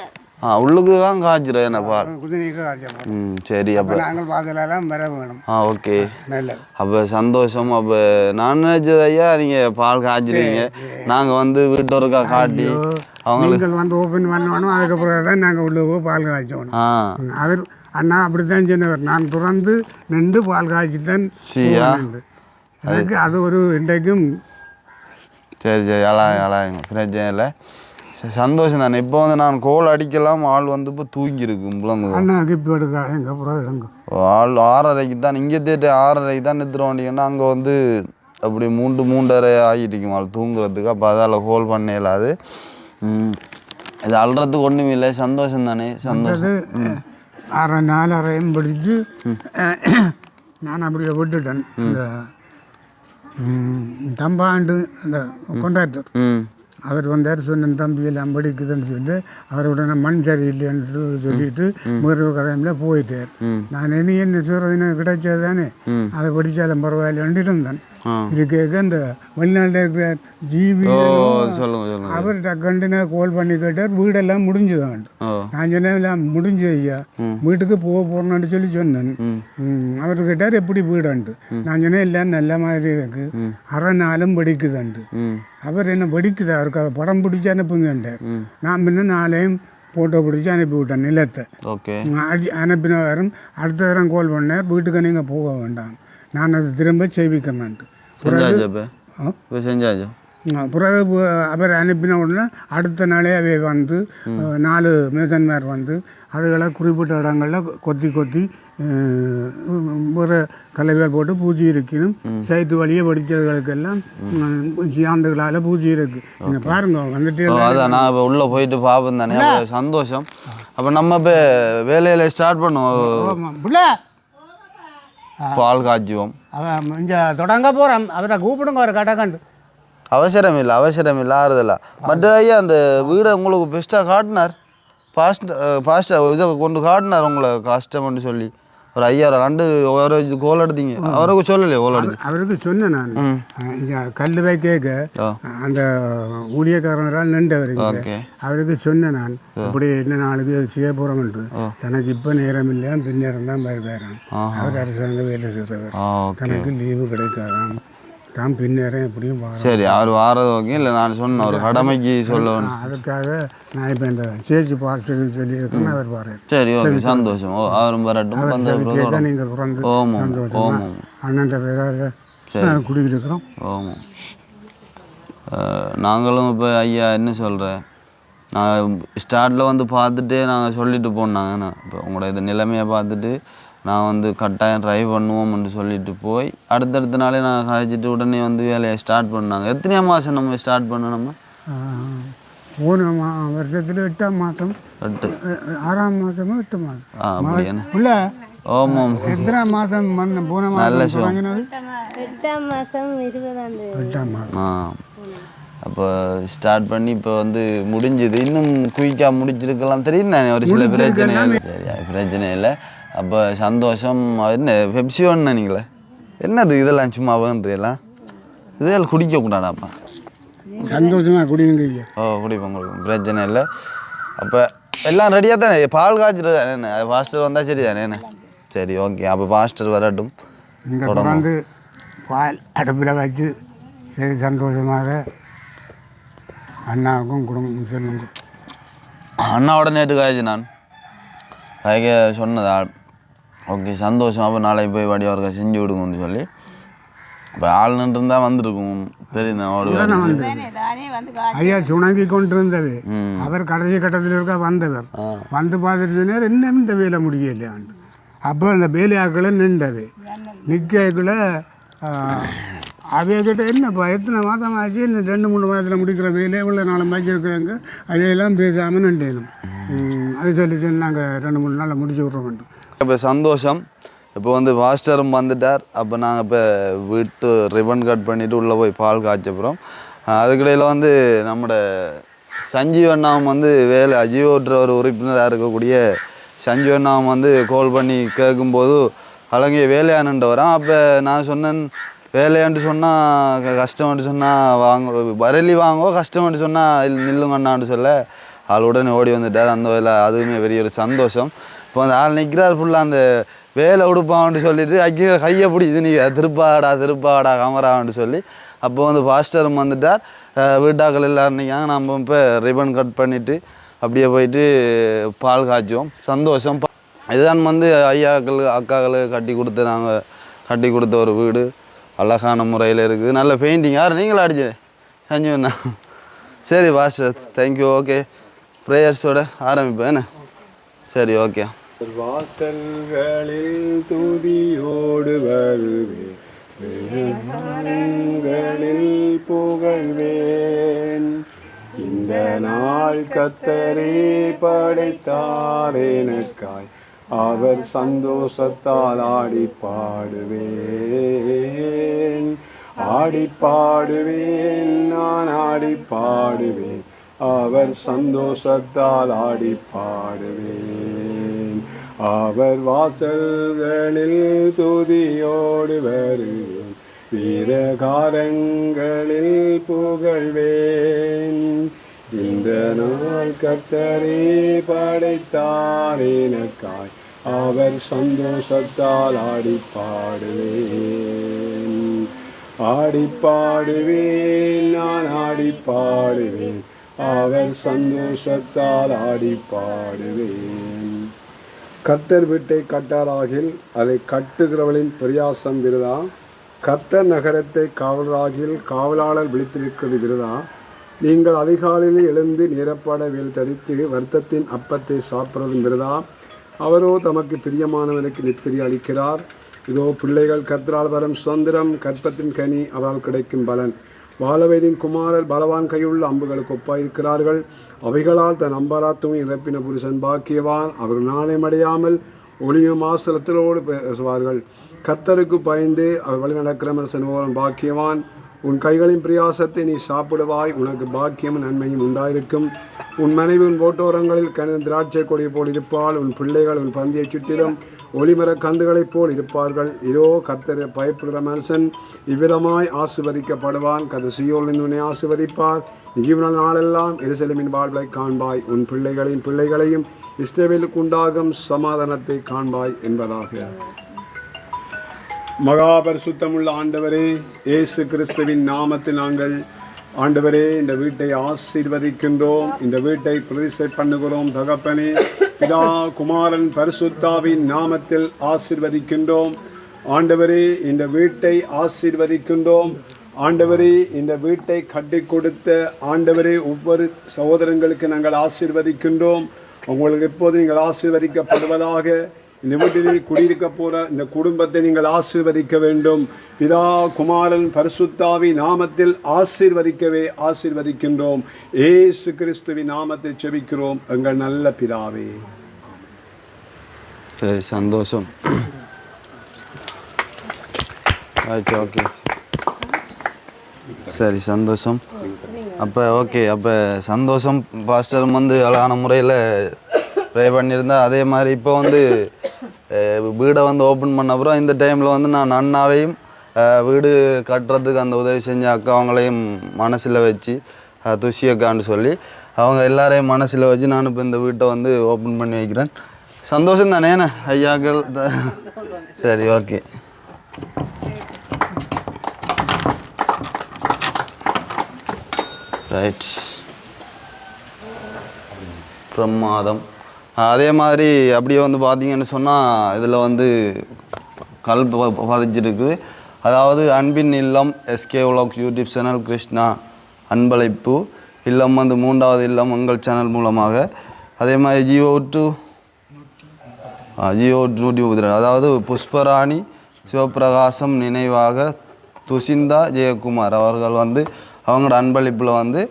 உள்ளுக்கு தான் காய்ச்சிடும் என்ன பால்? குதிரைக்கு காய்ச்சோம். சரி. அப்போ நாங்கள் பார்க்கலாம் வர வேணும். ஓகே நல்லது. அப்போ சந்தோஷம். அப்போ நான் நினச்சது ஐயா நீங்கள் பால் காய்ச்சிடுவீங்க, நாங்கள் வந்து வீட்டோருக்கா காட்டி அவங்களுக்கு வந்து ஓப்பன் பண்ணணும். அதுக்கப்புறம் தான் நாங்கள் உள்ளே போய் பால் காய்ச்சோம். அவர் அண்ணா அப்படி தான் சொன்னவர், நான் திறந்து நின்று பால் காய்ச்சி தான் அதுக்கு அது ஒரு இன்றைக்கும். சரி அழாங்க பிரச்சனை இல்லை, சந்தோஷம் தானே. இப்போ வந்து நான் கோல் அடிக்கலாம், ஆள் வந்து இப்போ தூங்கியிருக்கு முழங்கு. அண்ணா கிப்பு எடுக்க எங்கள் புறம் எடுங்க. 6:30க்கு தான் இங்கே தேட்டு 6:30க்கு தான் நிறுத்துற வண்டிங்கன்னா அங்கே வந்து அப்படி 3:30 ஆகிட்டுக்குமா தூங்குறதுக்கு. அப்போ அதால் ஹோல் பண்ண இயலாது. இது அல்றதுக்கு ஒன்றும் இல்லை, சந்தோஷம் தானே. சந்தோஷம் 4:30 படித்து நான் அப்படியே விட்டுட்டேன். இந்த தம்பாண்டு அந்த கொண்டாட்டர் அவர் வந்தார், சொன்ன தம்பி எல்லாம் படிக்குதுன்னு சொல்லி அவரோட மண் சரியில்லைன்னு சொல்லிட்டு முருக கதையில் போயிட்டார். நான் இனி என்ன சொல்கிறேன், கிடைச்சது தானே அதை படித்தாலும் பரவாயில்லன்ட்டு இருந்தேன். இது கேட்க இந்த வெளிநாட்டில் இருக்கிற ஜிபி அவர் டக்குன்னு கோல் பண்ணி கேட்டார், வீடெல்லாம் முடிஞ்சுதான். நான் சொன்னேன் எல்லாம் முடிஞ்சு ஐயா, வீட்டுக்கு போகிறேன்னு சொல்லி சொன்னேன். அவர் கேட்டார் எப்படி வீடான்ட்டு. நான் சொன்னேன் எல்லாம் நல்ல மாதிரி இருக்கு, அரை நாளும் படிக்குதான்ட்டு. அவர் என்ன படிக்குதா அவருக்கு அதை படம் பிடிச்சி அனுப்புங்கன்றார். நான் பின்ன நாளையும் ஃபோட்டோ பிடிச்சி அனுப்பி விட்டேன் நிலத்தை. அனுப்பின வாரம் அடுத்த வாரம் கோல் பண்ணார், வீட்டுக்கு நீங்கள் போக வேண்டாம், நான் அதை திரும்ப செய்விக்கிறேன்ட்டு. பிறகு அவர் அனுப்பின உடனே அடுத்த நாளே அவை வந்து 4 மேசன்மார் வந்து அதுகளை குறிப்பிட்ட இடங்களில் கொத்தி ஒரு கலவையால் போட்டு பூச்சி இருக்கணும். சைத்து வழியே படித்ததுகளுக்கெல்லாம் ஆண்டுகளால் பூச்சி இருக்கு. நீங்கள் பாருங்க வந்துட்டு அதான் நான் இப்போ உள்ளே போயிட்டு பார்ப்பேன் தானே, சந்தோஷம். அப்போ நம்ம இப்போ வேலையில் ஸ்டார்ட் பண்ணுவோம், பால் காய்ச்சுவோம். அவன் இங்கே தொடங்க போகிறான், அவரை கூப்பிடுங்க ஒரு கடைக்கண்டு. அவசரம் இல்லை ஆறுதலா. மற்ற ஐயா அந்த வீடை உங்களுக்கு பெஸ்ட்டாக காட்டினார், ஃபாஸ்ட்டாக இதை கொண்டு காட்டினார் உங்களை கஷ்டம்னு சொல்லி. ஒரு ஐயா 2 கோல் எடுத்தீங்க, அவருக்கு சொல்லலையே கோல் அடிச்சு. அவருக்கு சொன்னேன் நான், இங்கே கல் வைக்க அந்த ஊழியக்காரரால் நின்றவருக்கு அவருக்கு சொன்னேன் நான், இப்படி என்ன நாளுக்கு செய்ய போகிறோம்ட்டு. தனக்கு இப்போ நேரம் இல்லையா, பின்னேரம் தான் வேறான். அவர் அரசாங்க வேலை செய்கிறவர், தனக்கு லீவு கிடைக்காதான், தான் பின்னேரம் எப்படியும். சரி, அவர் வாரது ஓகே. இல்லை நான் சொன்னேன் ஒரு கடமைக்கு சொல்ல, அதுக்காக நான் இப்போ இந்த சேர்ச்சி பாஸ்டருக்கு சொல்லியிருக்கேன், அவர் பாரு. சரி ஓகே, சந்தோஷம். அவரும் வரட்டும். நீங்கள் பிறந்து சந்தோஷம் அண்ணன் பேராக குடிக்கிறோம். ஆமாம், நாங்களும் இப்போ ஐயா என்ன சொல்கிறேன், நான் ஸ்டார்ட்டில் வந்து பார்த்துட்டு நாங்கள் சொல்லிட்டு போனாங்கண்ணா, இப்போ உங்களோட இது நிலைமையை பார்த்துட்டு நான் வந்து கட்டாயம் ட்ரை பண்ணுவோம்னு சொல்லிட்டு போய் அடுத்தடுத்த நாளே நான் காய்ச்சிட்டு உடனே வந்து வேலையை ஸ்டார்ட் பண்ணாங்க. எத்தனையாம் மாதம் நம்ம ஸ்டார்ட் பண்ணோம்? நம்ம போன வருஷத்தில் 8ஆம் மாதம், 6ஆம் மாதமோ 8 மாதம் அப்படியாண்ணா? இல்லை, ஆமாம். எத்தனாம் மாதம் வந்து போன மாதம் வாங்கினது? 8ஆம் மாதம் 20ஆம் மாதம். அப்போ ஸ்டார்ட் பண்ணி இப்போ வந்து முடிஞ்சுது. இன்னும் குயிக்காக முடிச்சிருக்கலாம் தெரியும் தானே, ஒரு சில பிரச்சனை இல்லை. சரி, பிரச்சனை இல்லை. அப்போ சந்தோஷம். என்ன பெப்சி ஒன்று நீங்களே என்னது இதெல்லாம் சும்மா வேண்டுறீங்களா? இதெல்லாம் குடிக்கக்கூடாதாப்பா? சந்தோஷமாக குடிங்க. குடிப்போம், உங்களுக்கு பிரச்சனை இல்லை. அப்போ எல்லாம் ரெடியாக தானே, பால் காய்ச்சிட்டு தானே என்ன, பாஸ்டர் வந்தால் சரி தானே என்ன? சரி ஓகே, அப்போ பாஸ்டர் வரட்டும். நீங்கள் தொடர்ந்து பால் அடுப்பில் வச்சு சரி சந்தோஷமாக அண்ணாவுக்கும் குடும்பம் சொல்லுங்க. அண்ணாவோட நேற்று காய்ச்சி நான் காய்க்க சொன்னதா. ஓகே, சந்தோஷம். அப்போ நாளைக்கு போய் வடிவார்க்கா செஞ்சு விடுங்கன்னு சொல்லி இப்போ ஆள் நின்றுருந்தா வந்துருக்கும் தெரியும். ஐயா சுணங்கி கொண்டு இருந்தவே அவர் கடைசி கட்டத்தில் இருக்க வந்தவர் வந்து பார்த்துட்டு சொன்னார், என்ன இந்த வேலை முடியலையாண்டு. அப்போ அந்த வேலையாக்களை நின்றவே நிற்கக்குள்ள அவைகிட்ட என்னப்பா எத்தனை மாதம் ஆச்சு, இன்னும் 2-3 மாதத்தில் முடிக்கிற வேலையை இவ்வளோ நாளை மாற்றிருக்கிறாங்க, அதையெல்லாம் பேசாமல் நின்றேனும். அது சொல்லி நாங்கள் 2-3 நாளில் முடிச்சு விட்றோம். இப்போ சந்தோஷம். இப்போ வந்து பாஸ்டரும் வந்துட்டார். அப்போ நாங்கள் இப்போ வீட்டு ரிப்பன் கட் பண்ணிவிட்டு உள்ளே போய் பால் காய்ச்சப்புறோம். அதுக்கிடையில் வந்து நம்மளோட சஞ்சீவண்ணாவும் வந்து வேலை அஜியோன்ற ஒரு உறுப்பினராக இருக்கக்கூடிய சஞ்சீவண்ணாவும் வந்து கால் பண்ணி கேட்கும்போது அழகிய வேலையானுன்ட்டு வரான். அப்போ நான் சொன்னேன், வேலையான்ட்டு சொன்னால் கஷ்டம்ட்டு சொன்னால் வரலி வாங்கோ, கஷ்டம்ட்டு சொன்னால் நில்லுங்கண்ணான்னு சொல்ல ஆள் உடனே ஓடி வந்துட்டார். அந்த வேலை அதுவுமே பெரிய ஒரு சந்தோஷம். இப்போ அந்த ஆள் நிற்கிறார் ஃபுல்லாக அந்த வேலை உடுப்பான்ட்டு சொல்லிட்டு கையை பிடிச்சி நீ திருப்பாடா கமரான்ட்டு சொல்லி அப்போ வந்து பாஸ்டரும் வந்துட்டார். வீட்டாக்கள் எல்லோரும் நிற்காங்க. நம்ம இப்போ ரிப்பன் கட் பண்ணிவிட்டு அப்படியே போயிட்டு பால் காய்ச்சுவோம். சந்தோஷம். இதுதான் வந்து ஐயாக்கள் அக்காக்கள் கட்டி கொடுத்த ஒரு வீடு அழகான முறையில் இருக்குது. நல்ல பெயிண்டிங். யார் நீங்களும் அடிச்சு செஞ்சுண்ணா? சரி பாஸ்டர், தேங்க்யூ. ஓகே, ப்ரேயர்ஸோட ஆரம்பிப்பேன் என்ன? சரி ஓகே. வாசல்களில் துதியோடு வருவேன், வேதங்களில் புகழ்வேன். இந்த நாள் கர்த்தரே படைத்தார் எனக்காய், அவர் சந்தோஷத்தால் ஆடி பாடுவேன். ஆடி பாடுவேன், நான் ஆடி பாடுவேன், அவர் சந்தோஷத்தால் ஆடி பாடுவேன். அவர் வாசல்களில் துதியோடு வருவேன், வீரகாரங்களில் புகழ்வேன். இந்த நாள் கர்த்தரே படைத்தார் எனக்காய், அவர் சந்தோஷத்தால் ஆடி பாடுவேன். ஆடி பாடுவேன், நான் ஆடி பாடுவேன், அவர் சந்தோஷத்தால் ஆடி பாடுவேன். கர்த்தர் வீட்டை கட்டாராகில் அதை கட்டுகிறவளின் பிரயாசம் விருதா. கர்த்தர் நகரத்தை காவலராகில் காவலாளர் விழித்திருக்கிறது விருதா. நீங்கள் அதிகாலையில் எழுந்து நிரப்பட வேல் தரித்து வருத்தத்தின் அப்பத்தை சாப்பிட்றதும் விருதா. அவரோ தமக்கு பிரியமானவனுக்கு நித்திரை அளிக்கிறார். இதோ பிள்ளைகள் கர்த்தரால் வரும் சுதந்திரம், கற்பத்தின் கனி அவரால் கிடைக்கும் பலன். வாழவயதின் குமாரர் பலவான் கையுள்ள அம்புகளுக்கு ஒப்பாயிருக்கிறார்கள். அவைகளால் தன் அம்பராத்துவம் இறப்பின புருஷன் பாக்கியவான். அவர்கள் நாணயமடையாமல் ஒளியும் ஆசலத்திலோடு பேசுவார்கள். கர்த்தருக்கு பயந்து அவர் வழி நடக்கிற மனுஷன் ஓரம் பாக்கியவான். உன் கைகளின் பிரயாசத்தை நீ சாப்பிடுவாய், உனக்கு பாக்கியமும் நன்மையும் உண்டாயிருக்கும். உன் மனைவி உன் ஓட்டோரங்களில் கணித திராட்சை கொடி போல் இருப்பாள். உன் பிள்ளைகள் உன் பந்தியை சுற்றிலும் ஒளிமர கந்துகளைப் போல் இருப்பார்கள். இதோ கர்த்தரை பயப்படுகிற மனுஷன் இவ்விதமாய் ஆசீர்வதிக்கப்படுவான். கர்த்தர் சீயோனிலிருந்து உன்னை ஆசீர்வதிப்பார். ஜீவன நாளெல்லாம் எருசலேமின் வாழ்வை காண்பாய். உன் பிள்ளைகளையும் இஸ்ரவேலுக்கு உண்டாகும் சமாதானத்தை காண்பாய் என்பதாக. மகாபரிசுத்தமுள்ள ஆண்டவரே, இயேசு கிறிஸ்துவின் நாமத்தில் நாங்கள் ஆண்டவரே இந்த வீட்டை ஆசீர்வதிக்கின்றோம், இந்த வீட்டை பிரதிஷ்டை பண்ணுகிறோம். தகப்பனே, பிதா குமாரன் பரிசுத்தாவின் நாமத்தில் ஆசீர்வதிக்கின்றோம். ஆண்டவரே இந்த வீட்டை ஆசீர்வதிக்கின்றோம். ஆண்டவரே இந்த வீட்டை கட்டி கொடுத்த ஆண்டவரே ஒவ்வொரு சகோதரங்களுக்கு நாங்கள் ஆசீர்வதிக்கின்றோம். உங்களுக்கு எப்போது நீங்கள் ஆசீர்வதிக்கப்படுவதாக. இந்த வீட்டில் குடியிருக்க போகிற இந்த குடும்பத்தை நீங்கள் ஆசீர்வதிக்க வேண்டும். பிதா குமாரன் பரிசுத்தாவி நாமத்தில் ஆசீர்வதிக்கின்றோம். ஏசு கிறிஸ்துவின் நாமத்தை செபிக்கிறோம் எங்கள் நல்ல பிதாவே. சரி, சந்தோஷம். ஓகே, சரி, சந்தோஷம். அப்போ சந்தோஷம் பாஸ்டரும் வந்து அழகான முறையில் ப்ரே பண்ணியிருந்தா. அதே மாதிரி இப்போ வந்து வீடை வந்து ஓப்பன் பண்ண அப்புறம் இந்த டைமில் வந்து நான் அண்ணாவையும் வீடு கட்டுறதுக்கு அந்த உதவி செஞ்ச அக்காவங்களையும் மனசில் வச்சு துஷி அக்கான்னு சொல்லி அவங்க எல்லாரையும் மனசில் வச்சு நான் இப்போ இந்த வீட்டை வந்து ஓப்பன் பண்ணி வைக்கிறேன். சந்தோஷம் தானே ஐயாக்கள்? சரி, ஓகே. ரைட், பிரமாதம். அதே மாதிரி அப்படியே வந்து பார்த்தீங்கன்னு சொன்னால் இதில் வந்து கல் பதிச்சிருக்குது. அதாவது Anbin Illam SK vlogs YouTube channel, Krishna Anbazhaippu Illam வந்து 3வது இல்லம் எங்கள் சேனல் மூலமாக. அதே மாதிரி ஜியோ 132, அதாவது புஷ்பராணி சிவபிரகாசம் நினைவாக துஷிந்தா ஜெயக்குமார் அவர்கள் வந்து அவங்களோட அன்பளிப்பில் வந்து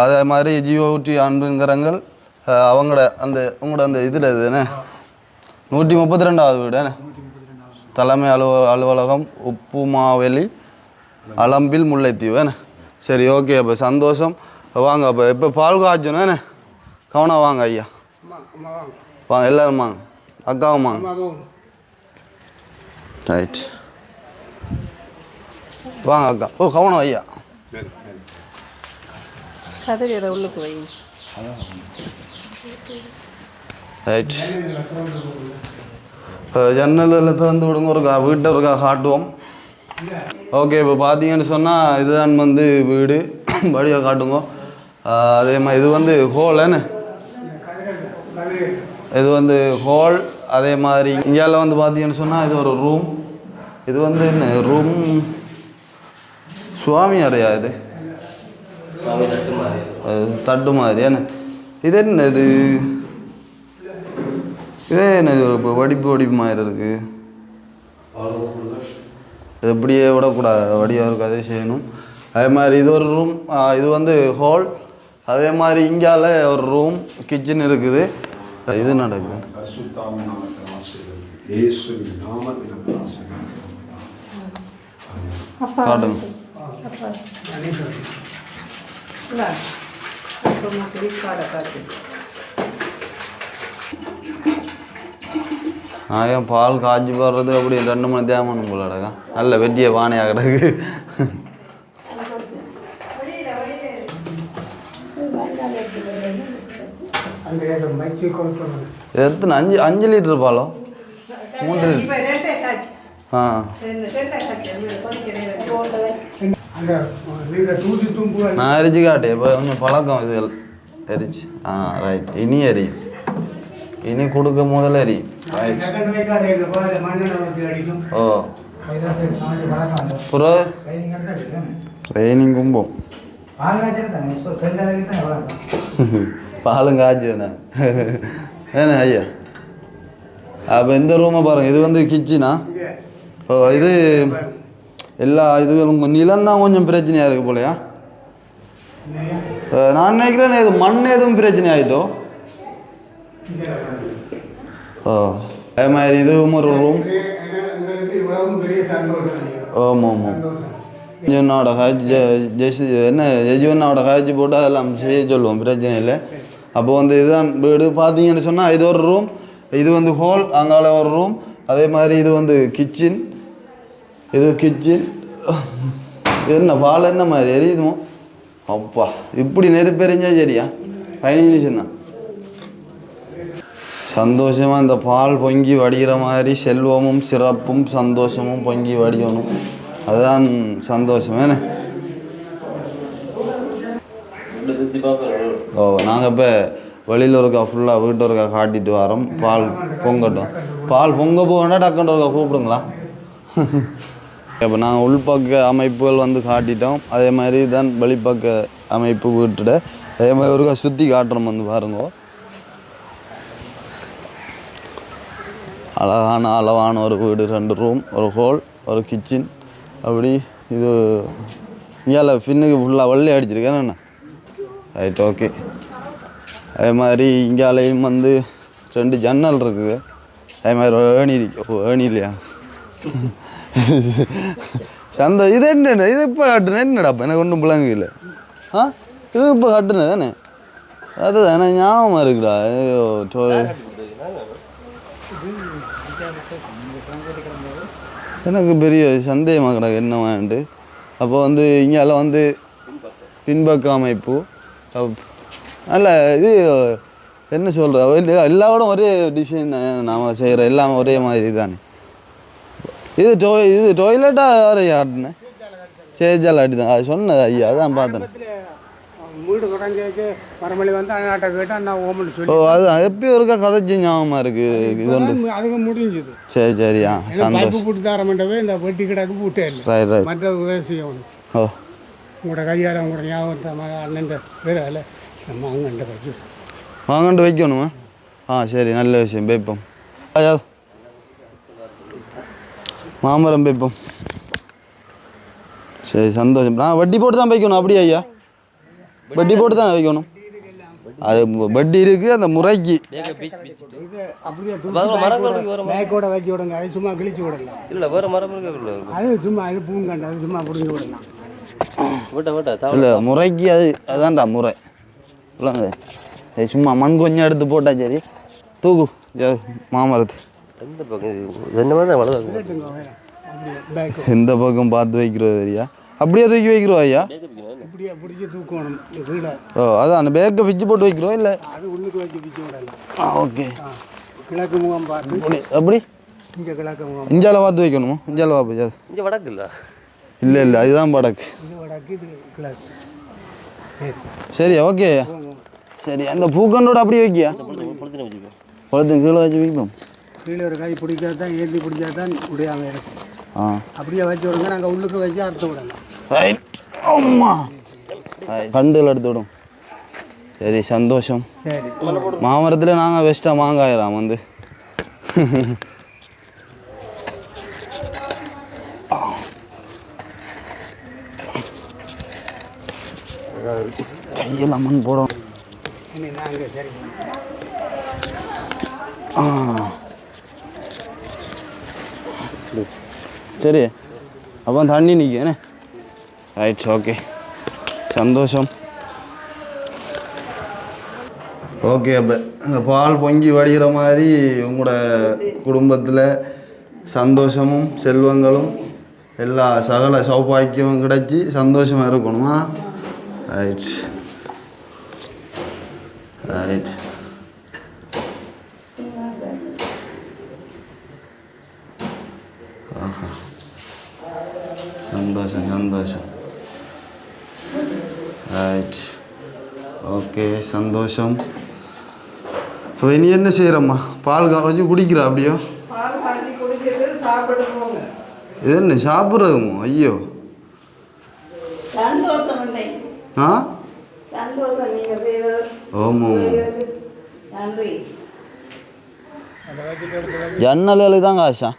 அதே மாதிரி ஜியோ 2 அன்புங்கிறங்கள் அவங்களோட உங்களோட அந்த இதில் இதுன்னு 132வது வீடு தலைமை அலுவலகம் உப்புமாவெளி அலம்பில் முல்லைத்தீவு. சரி, ஓகே. அப்போ சந்தோஷம். வாங்க, அப்போ இப்போ பால் காய்ச்சணும். கவனம் வாங்க ஐயா, வாங்க எல்லோரும் வாங்க, அக்காவும் வாங்க. ரைட், வாங்க அக்கா. ஓ, கவனம் ஐயா. ரைட், ஜன்னலில் திறந்து விடுங்க, ஒரு வீட்டை இருக்கா காட்டுவோம். ஓகே, இப்போ பார்த்தீங்கன்னு சொன்னால் இதுதான் வந்து வீடு, வழியாக காட்டுங்க. அதே மாதிரி இது வந்து ஹோல் இது வந்து ஹால். அதே மாதிரி இந்தியாவில் வந்து பார்த்தீங்கன்னு சொன்னால் இது ஒரு ரூம். இது வந்து என்ன ரூம்? சுவாமி அறையா? இது தட்டு மாதிரி இது என்ன? இது இதே என்ன இது இப்போ வடிப்பு மாதிரி இருக்குது. இது எப்படியே விடக்கூடாது, வடிவாக இருக்குது, அதே செய்யணும். அதே மாதிரி இது ஒரு ரூம், இது வந்து ஹால். அதே மாதிரி இங்கால ஒரு ரூம், கிச்சன் இருக்குது. இது நடக்குது காட்டுங்க. நான் ஏன் பால் காய்ச்சி போடுறது அப்படி 2 மணி தேமணும் போல கிடக்கா. நல்ல வெட்டிய பானையாக கிடக்கு. எத்தனை 5 லிட்டர் பாலோ 3 லிட்டர்? ஆ நான் எரிச்சு காட்டேன். இப்போ கொஞ்சம் பழக்கம் இது எரிச்சு. ரைட். இனி எரியும், இனி கொடுக்க முதல்ல எரியும். ரைட். ஓ புறம் ட்ரைனிங் கும்போம் பாலும் காய்ச்சி வேணா ஏண்ணா ஐயா. அப்போ இந்த ரூமை பாருங்கள், இது வந்து கிச்சனா. ஓ இது எல்லா இதுகளும் நிலம்தான் கொஞ்சம் பிரச்சனையாக இருக்குது போலையா. நான் நினைக்கிறேன் இது மண் எதுவும் பிரச்சனை ஆகிட்டோ. ஓ அதே மாதிரி இதுவும் ஒரு ரூம். ஆமாம் ஆமாம். ஜெஜுவனோட என்ன ஜெஜுவனோட காய்ச்சி போட்டு அதெல்லாம் செய்ய சொல்லுவோம், பிரச்சனை இல்லை. அப்போ வந்து இதுதான் வீடு பார்த்தீங்கன்னு சொன்னால் இது ஒரு ரூம், இது வந்து ஹால், அங்கால ஒரு ரூம். அதே மாதிரி இது வந்து கிச்சன், இது கிச்சன். என்ன பால் என்ன மாதிரி எரியுதுமோ அப்பா. இப்படி நெருப்பு எரிஞ்சா சரியா 15 நிமிஷம் தான். சந்தோஷமாக இந்த பால் பொங்கி வடிகிற மாதிரி செல்வமும் சிறப்பும் சந்தோஷமும் பொங்கி வடிக்கணும். அதுதான் சந்தோஷம். ஏன்னா ஓ நாங்கள் இப்போ வெளியில் இருக்கா ஃபுல்லாக வீட்டு இருக்கா காட்டிட்டு வரோம். பால் பொங்கட்டும். பால் பொங்க போகணுன்னா டக்குன்னு இருக்கா கூப்பிடுங்களா. இப்போ நாங்கள் உள்பக்க அமைப்புகள் வந்து காட்டிட்டோம். அதே மாதிரி தான் வெளிப்பக்க அமைப்பு வீட்டுட அதே மாதிரி ஒருக்கா சுற்றி காட்டுறோம். வந்து பாருங்க, அளவான ஒரு வீடு, 2 ரூம், ஒரு ஹால், ஒரு கிச்சன். அப்படி இது இங்கே பின்னுக்கு ஃபுல்லாக வெள்ளை அடிச்சிருக்கேன் என்ன. Right okay. அதே மாதிரி இங்காலையும் வந்து 2 ஜன்னல் இருக்குது. அதே மாதிரி ஏணி இல்லையா சந்த. இது என்ன இது இப்போ கட்டுனேன் என்னடாப்பா, எனக்கு ஒன்றும் பிள்ளைங்க இல்லை. இது இப்போ கட்டுனது தானே, அதுதான் எனக்கு ஞாபகமாக இருக்குடா. ஐயோ எனக்கு பெரிய சந்தேகமாக கிடக்கு என்னவான்ட்டு. அப்போ வந்து இங்கெல்லாம் வந்து பின்பக்க அமைப்பு நல்ல இது என்ன சொல்கிற எல்லாரோடும் ஒரே டிசைன் தானே நாம் செய்கிற எல்லாமே ஒரே மாதிரி தானே. இது இது டொய்லெட்டாக வேறு யாருன்னு சேஜால் அடி தான் அது சொன்னது ஐயா, அதான் பார்த்தேன். வீடு தொடங்கிக்கு மரமொழி வந்து அண்ணாட்ட கேட்டால் நான் ஓமன் சொல்லி. ஓ அதுதான் எப்பயும் இருக்கா கதைச்சி ஞாபகமாக இருக்குது. இது ஒன்று அதுக்கு முடிஞ்சுது. சரி சரியா பைப்பு போட்டு தரமாட்டவே இந்த வெட்டி கிடாக்கு போட்டே இல்லை. Right right. மற்ற உதவி செய்யணும். ஓ உங்களோட கையால் உங்களோட ஞாபகத்தை அண்ணன் வேறு இல்லை வாங்கண்ட வச்சு வாங்கண்டு வைக்கணுமா. சரி நல்ல விஷயம். வைப்போம் மாமரம் வைப்போம். சரி சந்தோஷம். நான் வட்டி போட்டு தான் வைக்கணும். அப்படியா ஐயா, வட்டி போட்டு தான் வைக்கணும். அது வட்டி இருக்குது அந்த முறைக்கு. அப்படியே பேக்கோட வச்சு விடுங்க, அது சும்மா கிழிச்சு விடலாம். இல்லை வேறு மரம் அது சும்மா அது பூங்கண்டு அது சும்மா பிடிச்சி விடலாம். இல்லை முறைக்கு அது அதான்டா முறை இல்லைங்க. சும்மா மண் கொஞ்சம் எடுத்து போட்டா சரி. தூக்கு மாமரத்து எந்த பக்கம் என்ன மாதிரி வளர்ந்து எந்த பக்கம் பார்த்து வைக்கிறது தெரியா. அப்படியே தூக்கி வைக்கிறோம் ஐயா. இப்படியே பிடிச்சி தூக்கணும் வீடை. ஓ அதான் அந்த பேக்கை பிச்சு போட்டு வைக்கிறோம். இல்லை அது உள்ளுக்கு வச்சு பிச்சு விடலாம். ஓகே. கிழக்கு முகம் பார்த்து அப்படி இங்கே கிழக்கு முகம் இஞ்சால பார்த்து வைக்கணுமா. இஞ்சால பார்ப்பா. இங்கே வடக்கு இல்லை இல்லை இல்லை அதுதான் வடக்கு. இது வடக்கு இது கிழக்கு. சரி ஓகே. சரி அந்த பூக்கண்டோட அப்படியே வைக்கியா. குளத்து கீழே வச்சு வைக்கணும். கீழே ஒரு கை பிடிக்காதான் ஏற்றி பிடிக்காதான் முடியாமல் இருக்கும். அப்படியே வச்சு விடுங்க. நாங்கள் உள்ளுக்கு வச்சு அறுத்து விடலாம். ரைட். அம்மா கண்டில் எடுத்து விடும். சரி சந்தோஷம். சரி மாமரத்தில் நாங்கள் வெஸ்ட்டாக மாங்காயிரம் வந்து கையெல்லாம் மண் போடும். சரி அப்போ தண்ணி நிற்கண்ணே. ரைட், ஓகே, சந்தோஷம். ஓகே, அப்போ இந்த பால் பொங்கி வடிகிற மாதிரி உங்களோட குடும்பத்தில் சந்தோஷமும் செல்வங்களும் எல்லா சகல சௌபாக்கியமும் கிடைச்சி சந்தோஷமாக இருக்கணுமா? Right right. ஆஹா, சந்தோஷம் சந்தோஷம். ரைட், ஓகே, சந்தோஷம். இப்போ இனி என்ன செய்கிறம்மா? பால் காய்ச்சி குடிக்கிறா அப்படியோ? இது என்ன சாப்பிட்றதுமோ? ஐயோ. ஆ ஓமோ, ஜன்னலுக்கு தான் காசா?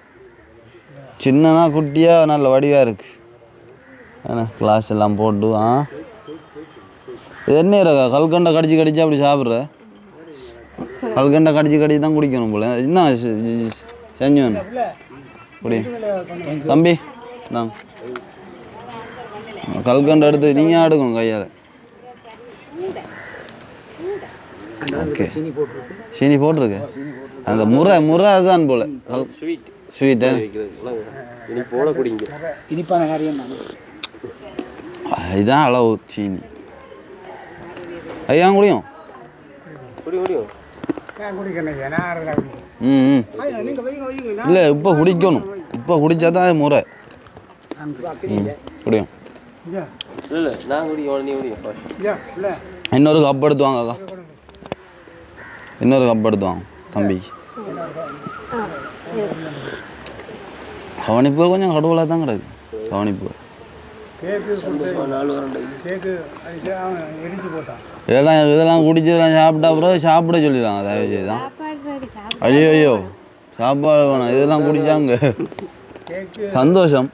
சின்னனா குட்டியாக நல்ல வடிவாக இருக்குது. ஏன்னா கிளாஸ் எல்லாம் போட்டு. இது என்ன இருக்கா? கல்கண்டை கடிச்சு கடிச்சு அப்படி சாப்பிட்ற? கல்கண்டை கடிச்சு கடிச்சு தான் குடிக்கணும் போல. என்ன செஞ்சு வேணும் குடி தம்பி. தாங்க கல்கண்டை எடுத்து நீங்கள் எடுக்கணும் கையால். ஓகே, சீனி போட்டிருக்கு. அந்த முறை முறை அதுதான் போல. ஸ்வீட்டு இதுதான் அளவு சீனி. ஐயா குடியும். ம் இல்லை, இப்போ குடிக்கணும். இப்போ குடித்தா தான் முறை. குடியும். இன்னொரு கப் எடுத்துவாங்க அக்கா. இன்னொரு கப் எடுத்துவாங்க தம்பிக்கு. கவனிப்பு கொஞ்சம் கடவுளாக தான் கிடக்கு. கவனிப்பு இதெல்லாம் குடிச்சதெல்லாம் சாப்பிட்டா அப்புறம் சாப்பிட சொல்லிடுவாங்க. தயவு செய்து தான். ஐயோ ஐயோ, சாப்பாடு வேணாம். இதெல்லாம் குடித்தாங்க சந்தோஷம்.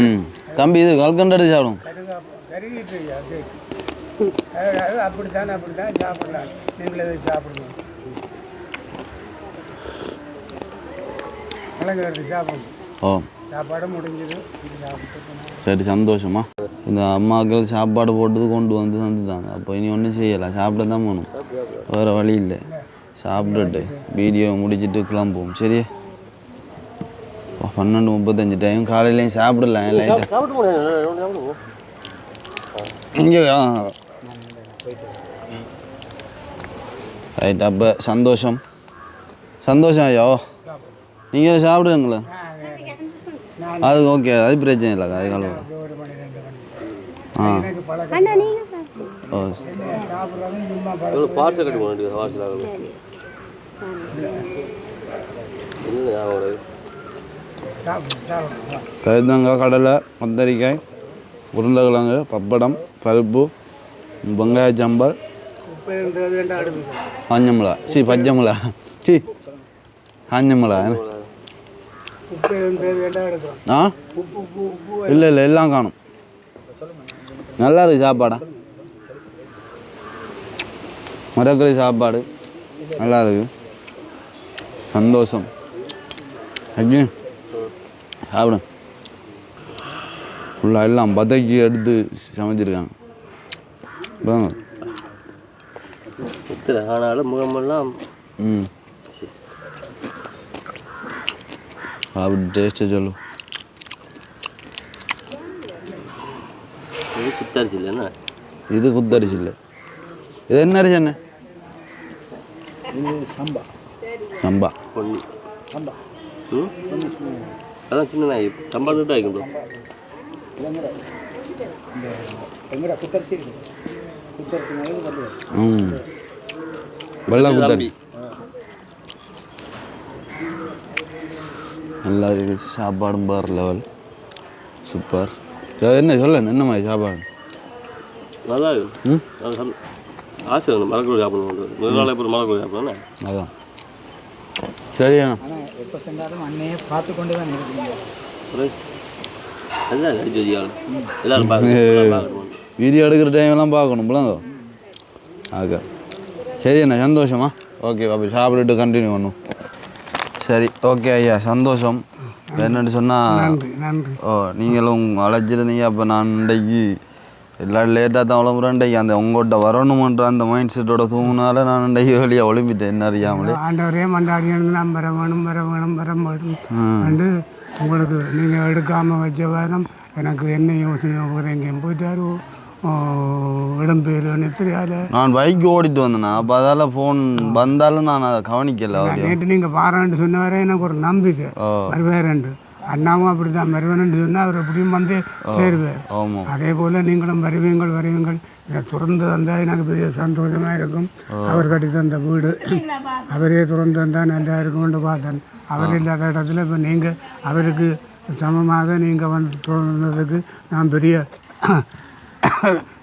ம் தம்பி, இது கல்கண்டு எடுத்து சாப்பிடும். ஓ, சரி, சந்தோஷமா. இந்த அம்மாக்கள் சாப்பாடு போட்டது கொண்டு வந்து தந்துட்டாங்க. அப்போ இனி ஒன்றும் செய்யலை, சாப்பிட தான் போகணும். வேறு வழி இல்லை. சாப்பிட்டுட்டு வீடியோ முடிச்சுட்டு கிளம்புவோம். சரியா? 12:35 டைம். காலையிலையும் சாப்பிடலாம். இங்கே ரைட். அப்போ சந்தோஷம் சந்தோஷம் ஐயோ. நீங்கள் சாப்பிடுங்களேன். அது ஓகே, அது பிரச்சனை இல்லை. அது கலவு. ஓ, கருத்தங்காய், கடலை, கத்தரிக்காய், உருளைக்கிழங்கு, பப்படம், பருப்பு, வெங்காய சம்பல், காஞ்ச மிளகா. பச்சை மிளகா. காஞ்ச மிளகா. ஆ இல்லை இல்லை, எல்லாம் காணும். நல்லா இருக்குது சாப்பாடா. மரக்கறி சாப்பாடு நல்லா இருக்குது. சந்தோஷம். சாப்பிடும். ஃபுல்லாக எல்லாம் பதக்கி எடுத்து சமைச்சிருக்காங்க. ஆனாலும் முகமெல்லாம் சாப்பிட்டு டேஸ்ட்டை சொல்லு. இது குத்தரிசி இல்லைன்னா? இது குத்தரிசி இல்லை. இது என்ன அரிசி? என்ன சம்பா? சம்பா பொன்னி சம்பா. அதான் சின்ன நாய் சம்பா தான் ஆகிக்கும். வெள்ளை குத்தரி நல்லா இருக்குது. சாப்பாடும் பார் லெவல் சூப்பர். என்ன சொல்ல என்ன மாதிரி சாப்பாடு? நல்லா இருக்கு. ஆசை வந்து மரக்கூட சாப்பிடணும் முதல் நாளே போய் மரக்கூட சாப்பிடணும் அதான் சரிண்ணா எப்போ சென்றாலும் அன்னையே பார்த்து கொண்டு தான் இருக்கீங்க. அதுதான் எல்லாரும் பார்க்கணும் வீடியோ எடுக்கிற டைம்லாம் பார்க்கணும் பிள்ளைங்க ஓகே சரி அண்ணா சந்தோஷமா ஓகே அப்போ சாப்பிட்டுட்டு கண்டினியூ பண்ணும் சரி ஓகே ஐயா சந்தோஷம் என்னென்னு சொன்னால் நன்றி நன்றி. ஓ நீங்களும் அழைச்சிருந்தீங்க அப்போ நான் இன்றைக்கு எல்லாம் லேட்டாக தான் விளம்புறேன் இன்றைக்கு அந்த உங்கள்கிட்ட வரணுமன்ற அந்த மைண்ட் செட்டோட தூங்கினால நான் இன்றைக்கு வெளியாக ஒளிம்பிட்டேன் என்ன அறியாமலே ஆண்டவரே மண்டாடியானு நான் வர வேணும் வந்து உங்களுக்கு நீங்கள் எடுக்காமல் வச்ச வாரம் எனக்கு என்ன யோசனை போகிறேன் எங்கேயும் போயிட்டாரு இடம்பெயர்னு தெரியாது. நான் பைக் ஓடிட்டு வந்தேண்ணா அப்போ அதால் ஃபோன் வந்தாலும் நான் அதை கவனிக்கல. நேற்று நீங்கள் பாராண்டு சொன்ன வரை எனக்கு ஒரு நம்பிக்கை வருவேறண்டு. அண்ணாவும் அப்படி தான் வருவேன்னு சொன்னால் அவர் எப்படியும் வந்து சேருவார். அதே போல் நீங்களும் வருவீங்கள் இதை திறந்து வந்தால் எனக்கு பெரிய சந்தோஷமாக இருக்கும். அவர் கட்டி தந்த வீடு அவரே திறந்து வந்தால் நல்லா இருக்கும்னு பார்த்தேன். அவர் இல்லாத இடத்துல இப்போ நீங்கள் அவருக்கு சமமாக நீங்கள் வந்து திறந்ததுக்கு நான் பெரிய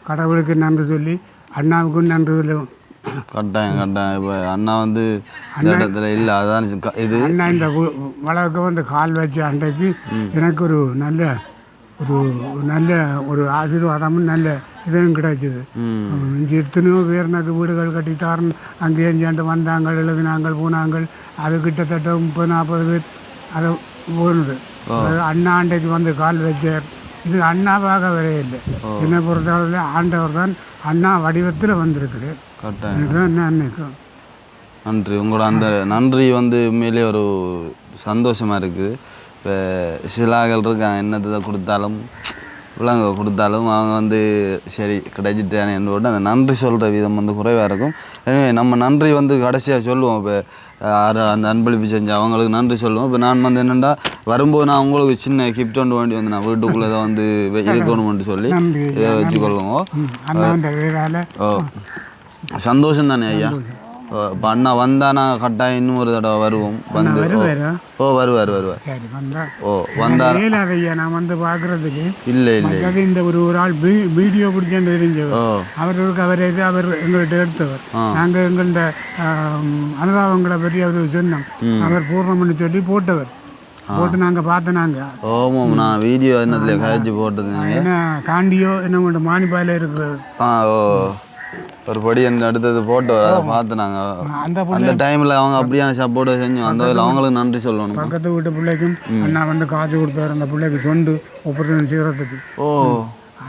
கடவுளுக்கு நன்றி சொல்லி அண்ணாவுக்கும் நன்றி சொல்லுவோம். கட்டாயம் இப்போ அண்ணா வந்து இந்த இடத்துல இல்லை அதான் இது அண்ணா இந்த வளர்க்க வந்து கால் வச்ச அன்றைக்கு எனக்கு ஒரு நல்ல ஒரு ஆசீர்வாதமும் நல்ல இதுவும் கிடைச்சிது. இங்கே எத்தனையோ பேர் எனக்கு வீடுகள் கட்டித்தாரன் அங்கே எஞ்சாண்டு வந்தாங்க, எழுதினாங்க, போனாங்க. அது கிட்டத்தட்ட 30-40 பேர் அதை போனது. அண்ணா அன்றைக்கு வந்து கால் வச்சார். இது அண்ணாவாக வரவே இல்லை. என்னை பொறுத்தளவில் ஆண்டவர் தான் அண்ணா வடிவத்தில் வந்திருக்குது. நினைக்கும் நன்றி. உங்களோட அந்த நன்றி வந்து உண்மையிலே ஒரு சந்தோஷமாக இருக்குது. இப்போ சிலாக்கள் இருக்காங்க என்னத்தை கொடுத்தாலும் விலங்கு கொடுத்தாலும் அவங்க வந்து சரி கிடைச்சிட்டேன் என்னோட அந்த நன்றி சொல்கிற விதம் வந்து குறைவாக இருக்கும். எனவே நம்ம நன்றி வந்து கடைசியாக சொல்லுவோம். இப்போ அந்த அன்பளிப்பு செஞ்சு அவங்களுக்கு நன்றி சொல்லுவோம். இப்போ நான் வந்து என்னென்னா வரும்போது நான் உங்களுக்கு சின்ன கிஃப்ட் ஒன்று வேண்டி வந்து நான் வீட்டுக்குள்ளே தான் வந்து இருக்கணும்னு சொல்லி இதை வச்சுக்கொள்ளுங்க. ஓ சந்தோஷம் தானே ஐயா. இப்போ அண்ணா வந்தால் நான் கட்டாயம் இன்னும் ஒரு தடவை வருவோம். வந்து ஓ வருவார். சரி வந்தா ஓ வந்தார் ஐயா. நான் வந்து பார்க்குறதுக்கு இல்லை இந்த ஒரு ஆள் வீடியோ பிடிச்சேன்னு தெரிஞ்சவர். அவர் எங்கள்கிட்ட எடுத்தவர். நாங்கள் எங்கள்கிட்ட அனுதாபங்களை பற்றி அவர் சொன்னோம். அவர் பூர்ணம்னு சொல்லி போட்டவர். போட்டு நாங்கள் பார்த்தோம். நாங்கள் ஓமாம் நான் வீடியோ என்னத்துல கழிச்சு போட்டது என்ன காண்டியோ என்ன கொண்டு மானிப்பாயில் இருக்கிறது. ஓ ஒரு படி எனக்கு அடுத்தது போட்டோ அதை பார்த்து நாங்கள் அந்த டைமில் அவங்க அப்படியான சப்போர்ட்டை செஞ்சோம். அந்த வகையில் அவங்களுக்கு நன்றி சொல்லணும். பக்கத்து வீட்டு பிள்ளைக்கும் அண்ணா வந்து காசு கொடுத்தாரு அந்த பிள்ளைக்கு சொண்டு ஒப்பரேஷன் செய்கிறதுக்கு. ஓ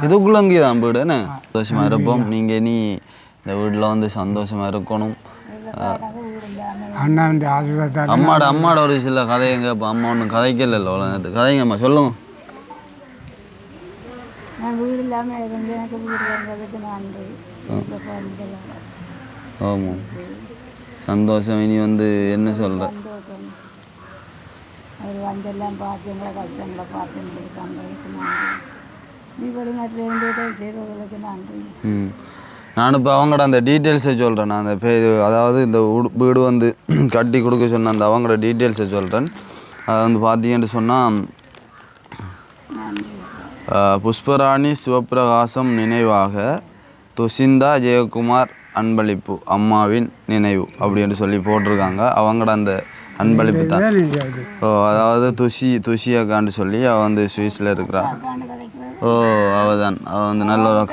இதுக்குள்ள அங்கே தான் வீடு என்ன சந்தோஷமாக இருப்போம். நீங்கள் இனி இந்த வீட்டில் வந்து சந்தோஷமாக இருக்கணும். அண்ணா வந்து ஆசீர்வாதம். அம்மாட ஒரு சில கதைங்க இப்போ அம்மா ஒன்றும் கதைக்கல நேற்று கதைங்கம்மா சொல்லுங்க. நான் வீடு இல்லாமல் எனக்கு வீடு வந்ததுக்கு நன்றி. ஆமாம் சந்தோஷம். இனி வந்து என்ன சொல்கிற அவர் வந்தெல்லாம் பார்த்து எங்களை கஷ்டங்களை பார்த்து தந்ததுக்கு நன்றி. நீ வெளிநாட்டில் செய்தவர்களுக்கு நன்றி. நான் இப்போ அவங்களோட அந்த டீட்டெயில்ஸை சொல்கிறேன். நான் அந்த அதாவது இந்த வீடு வந்து கட்டி கொடுக்க சொன்ன அந்த அவங்களோட டீட்டெயில்ஸை சொல்கிறேன். அதை வந்து பார்த்தீங்கன்னு சொன்னால் புஷ்பராணி சிவப்பிரகாசம் நினைவாக துஷிந்தா ஜெயக்குமார் அன்பளிப்பு அம்மாவின் நினைவு அப்படின்னு சொல்லி போட்டிருக்காங்க. அவங்களோட அந்த அன்பளிப்பு தான். ஓ அதாவது துஷி அக்கான்னு சொல்லி அவள் வந்து சுவிஸில் இருக்கிறாள். ஓ அவள் தான். அவள் வந்து நல்ல ஒரு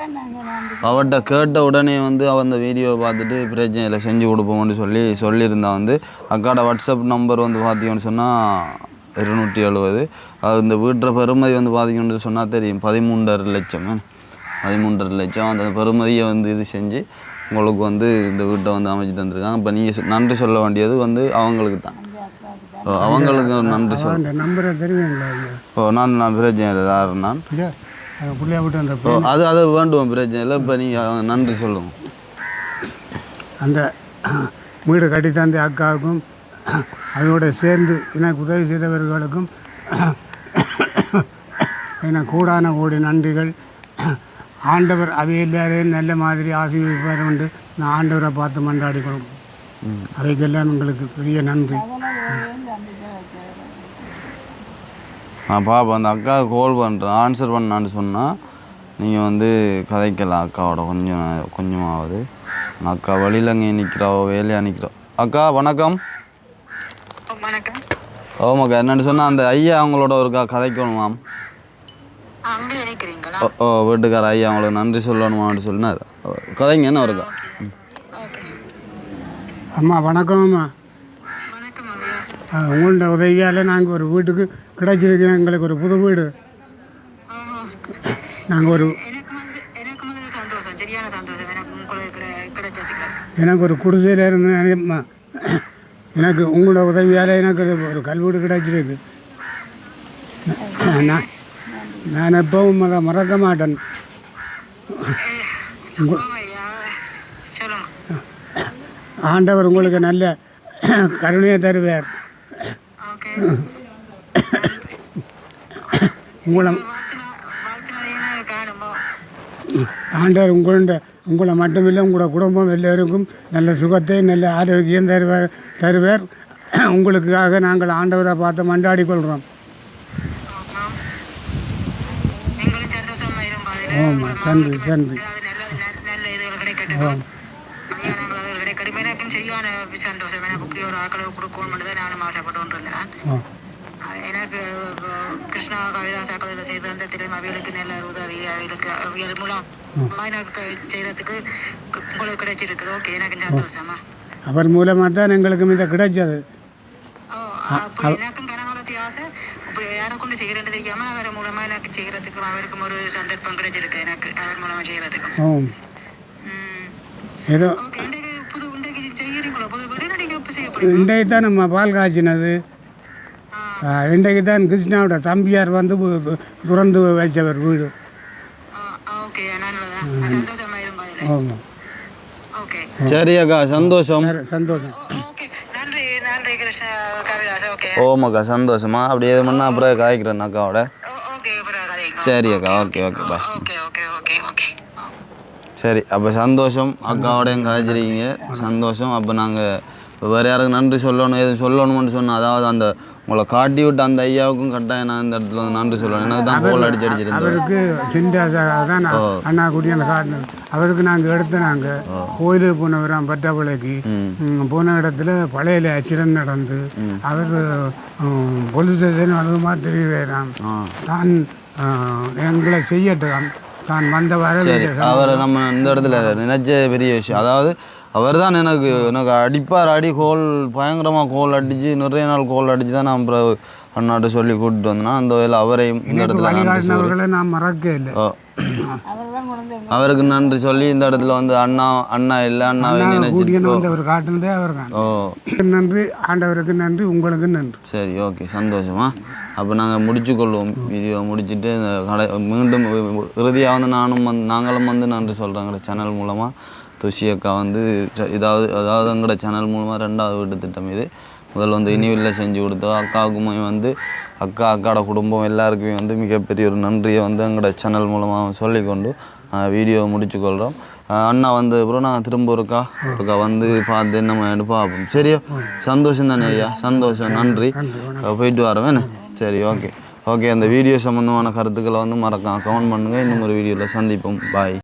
அவட்ட கேட்ட உடனே வந்து அவள் அந்த வீடியோவை பார்த்துட்டு பிரச்சனை இல்லை செஞ்சு கொடுப்போம்னு சொல்லியிருந்தா. வந்து அக்காட வாட்ஸ்அப் நம்பர் வந்து பார்த்தீங்கன்னு சொன்னால் 270. அது இந்த வீட்டுற பெருமதி வந்து பார்த்தீங்கன்னு சொன்னால் தெரியும் 13.5 லட்சம். 13.5 லட்சம். அந்த பெருமதியை வந்து இது செஞ்சு உங்களுக்கு வந்து இந்த வீட்டை வந்து அமைச்சு தந்துருக்காங்க. இப்போ நீங்கள் நன்றி சொல்ல வேண்டியது வந்து அவங்களுக்கு தான். அவங்களுக்கு நன்றி சொல்ல நம்பரை தெரியுங்களா? ஓ நான் பிரச்சனை இல்லை யார் நான் அது வேண்டுவோம் பிரச்சனை இல்லை. இப்போ நீங்கள் நன்றி சொல்லுங்கள். அந்த வீடு கட்டி தந்த அக்காவுக்கும் அதோட சேர்ந்து எனக்கு உதவி செய்தவர்களுக்கும் எனக்கு கோடி நன்றிகள். ஆண்டவர் அவை எல்லாரையும் நல்ல மாதிரி ஆசீர்வதிப்பார் உண்டு. நான் ஆண்டவரை பார்த்து மன்றாடிக்கணும். அவைக்கெல்லாம் உங்களுக்கு பெரிய நன்றி. பாப்பா அந்த அக்காவுக்கு கால் பண்ணுறேன் ஆன்சர் பண்ணான்னு சொன்னால் நீங்கள் வந்து கதைக்கலாம். அக்காவோட கொஞ்சமாவது அக்கா வழியில் அங்கே நிற்கிறோம் வேலையாக நிற்கிறோம். அக்கா வணக்கம். வணக்கம். ஓமாக்கா என்னென்னு சொன்னால் அந்த ஐயா அவங்களோட ஒரு கதைக்கணுமாம். அங்கே நினைக்கிறீங்களா? ஓ வீட்டுக்கார ஐயா அவங்களுக்கு நன்றி சொல்லணுமான்னு சொன்னார். கதைங்க என்ன இருக்கா? அம்மா வணக்கம். அம்மா வணக்கம் ஐயா. உங்கள்ட உதவியால் நாங்கள் ஒரு வீட்டுக்கு கிடைச்சிருக்கோம். எங்களுக்கு ஒரு புது வீடு. நாங்கள் ஒரு எனக்கு முதல்ல சந்தோஷம், சரியான சந்தோஷம் எனக்கு உங்களுக்கு கிடைச்சதுக்கு. எனக்கு ஒரு குடிசையில் இருந்து எனக்கு உங்களோட உதவியால் எனக்கு ஒரு கல்வீடு கிடைச்சிருக்கு. நான் எப்பவும் அதை மறக்க மாட்டேன். ஆண்டவர் உங்களுக்கு நல்ல கருணையை தருவார். ஆண்டவர் உங்களை மட்டுமில்லை உங்களோட குடும்பம் எல்லோருக்கும் நல்ல சுகத்தை நல்ல ஆரோக்கியம் தருவார். உங்களுக்காக நாங்கள் ஆண்டவரை பார்த்து மண்டாடி கொள்கிறோம். ஆமாம் நன்றி நன்றி. நல்ல இதுகள் கிடைக்கட்டும். எனக்கும் சரியான சந்தோஷம். எனக்கு இப்படி ஒரு ஆக்களை கொடுக்கணும் தான் நானும் ஆசைப்பட்டோன்றேன். எனக்கு கிருஷ்ணா கவிதாஸ் ஆக்களில் செய்து அந்த திறமை அவியலுக்கு நல்ல உதவி அவியல் மூலம் எனக்கு செய்கிறதுக்கு உங்களுக்கு கிடைச்சிருக்குது. ஓகே எனக்கு சந்தோஷமா. அவர் மூலமாக தான் எங்களுக்கும் இதை கிடைச்சது. எனக்கும் கனகாலத்தி ஆசை இப்படி யாரை கொண்டு செய்கிறேன்னு தெரியாமல் அவர் மூலமாக எனக்கு செய்கிறதுக்கும் அவருக்கும் ஒரு சந்தர்ப்பம் கிடைச்சிருக்கு. எனக்கு அவர் மூலமாக செய்கிறதுக்கும் ஏதோ இன்றைக்கு தான் நம்ம பால் காய்ச்சினது. இன்றைக்கு தான் கிருஷ்ணாவோட தம்பியார் வந்து துறந்து வச்சவர் வீடு. ஆமாம் சரி அக்கா சந்தோஷம். சந்தோஷம். ஓமாக்கா சந்தோஷமா. அப்படி எது பண்ணால் அப்புறம் காய்க்கிறேன் அக்காவோட. சரி அக்கா ஓகே ஓகே பாய். சரி அப்போ சந்தோஷம். அக்காவோடையும் காய்ச்சிருக்கீங்க சந்தோஷம். அப்போ நாங்கள் வேறு யாருக்கு நன்றி சொல்லணும் எதுவும் சொல்லணும்னு சொன்னோம். அதாவது அந்த உங்களை காட்டி விட்டு அந்த ஐயாவுக்கும் கட்டாயம் நான் இந்த இடத்துல வந்து நன்றி சொல்லணும். எனக்கு தான் கோல் அடிச்சிருந்தேன். அவருக்கு சிந்தாசா தான் அண்ணா குட்டி அந்த காட்டினது. அவருக்கு நாங்கள் எடுத்து நாங்கள் கோயிலுக்கு போனவரான் பட்டாப்பிள்ளைக்கு போன இடத்துல பழையில அச்சிரம் நடந்து அவர் போலீஸ் ஸ்டேஷன் அதுமா தெரியவேறான் தான் எங்களை செய்யட்டும் தான் வந்த வர. அவரை நம்ம இந்த இடத்துல நினைச்ச பெரிய விஷயம். அதாவது அவர் தான் எனக்கு அடிப்பார். கோல் பயங்கரமாக கோல் அடித்து நிறைய நாள் கோல் அடித்து தான் நான் அப்புறம் அண்ணாட்ட சொல்லி கூப்பிட்டு வந்தேன்னா அந்த வேலை அவரையும் இந்த இடத்துல நான் மறக்க இல்லை. அவருக்கு நன்றி சொல்லி இந்த இடத்துல வந்து அண்ணா இல்லை அண்ணாவே நினைச்சு காட்டுனதே அவர் தான். நன்றி ஆண்டவருக்கு நன்றி உங்களுக்கு நன்றி. சரி ஓகே சந்தோஷமா. அப்போ நாங்கள் முடிச்சுக்கொள்வோம். வீடியோ முடிச்சுட்டு இந்த மீண்டும் இறுதியாக வந்து நாங்களும் வந்து நன்றி சொல்கிறோங்க சேனல் மூலமாக. துஷி அக்கா வந்து அதாவது எங்களோட சேனல் மூலமாக 2வது வீட்டு திட்டம் இது. முதல்ல வந்து இனிவில்லை செஞ்சு கொடுத்தோம். அக்காவுக்குமே வந்து அக்காவோட குடும்பம் எல்லாருக்குமே வந்து மிகப்பெரிய ஒரு நன்றியை வந்து எங்களோட சேனல் மூலமாக சொல்லிக்கொண்டு வீடியோவை முடிச்சுக்கொள்கிறோம். அண்ணா வந்து அப்புறம் நான் திரும்ப ஒருக்கா வந்து பார்த்து நம்ம பார்ப்போம். சரியா சந்தோஷம் தானே ஐயா? சந்தோஷம் நன்றி. போயிட்டு வரேன் என்ன? சரி ஓகே அந்த வீடியோ சம்மந்தமான கருத்துக்களை வந்து மறக்காம கமெண்ட் பண்ணுங்கள். இன்னும் ஒரு வீடியோவில் சந்திப்போம். பாய்.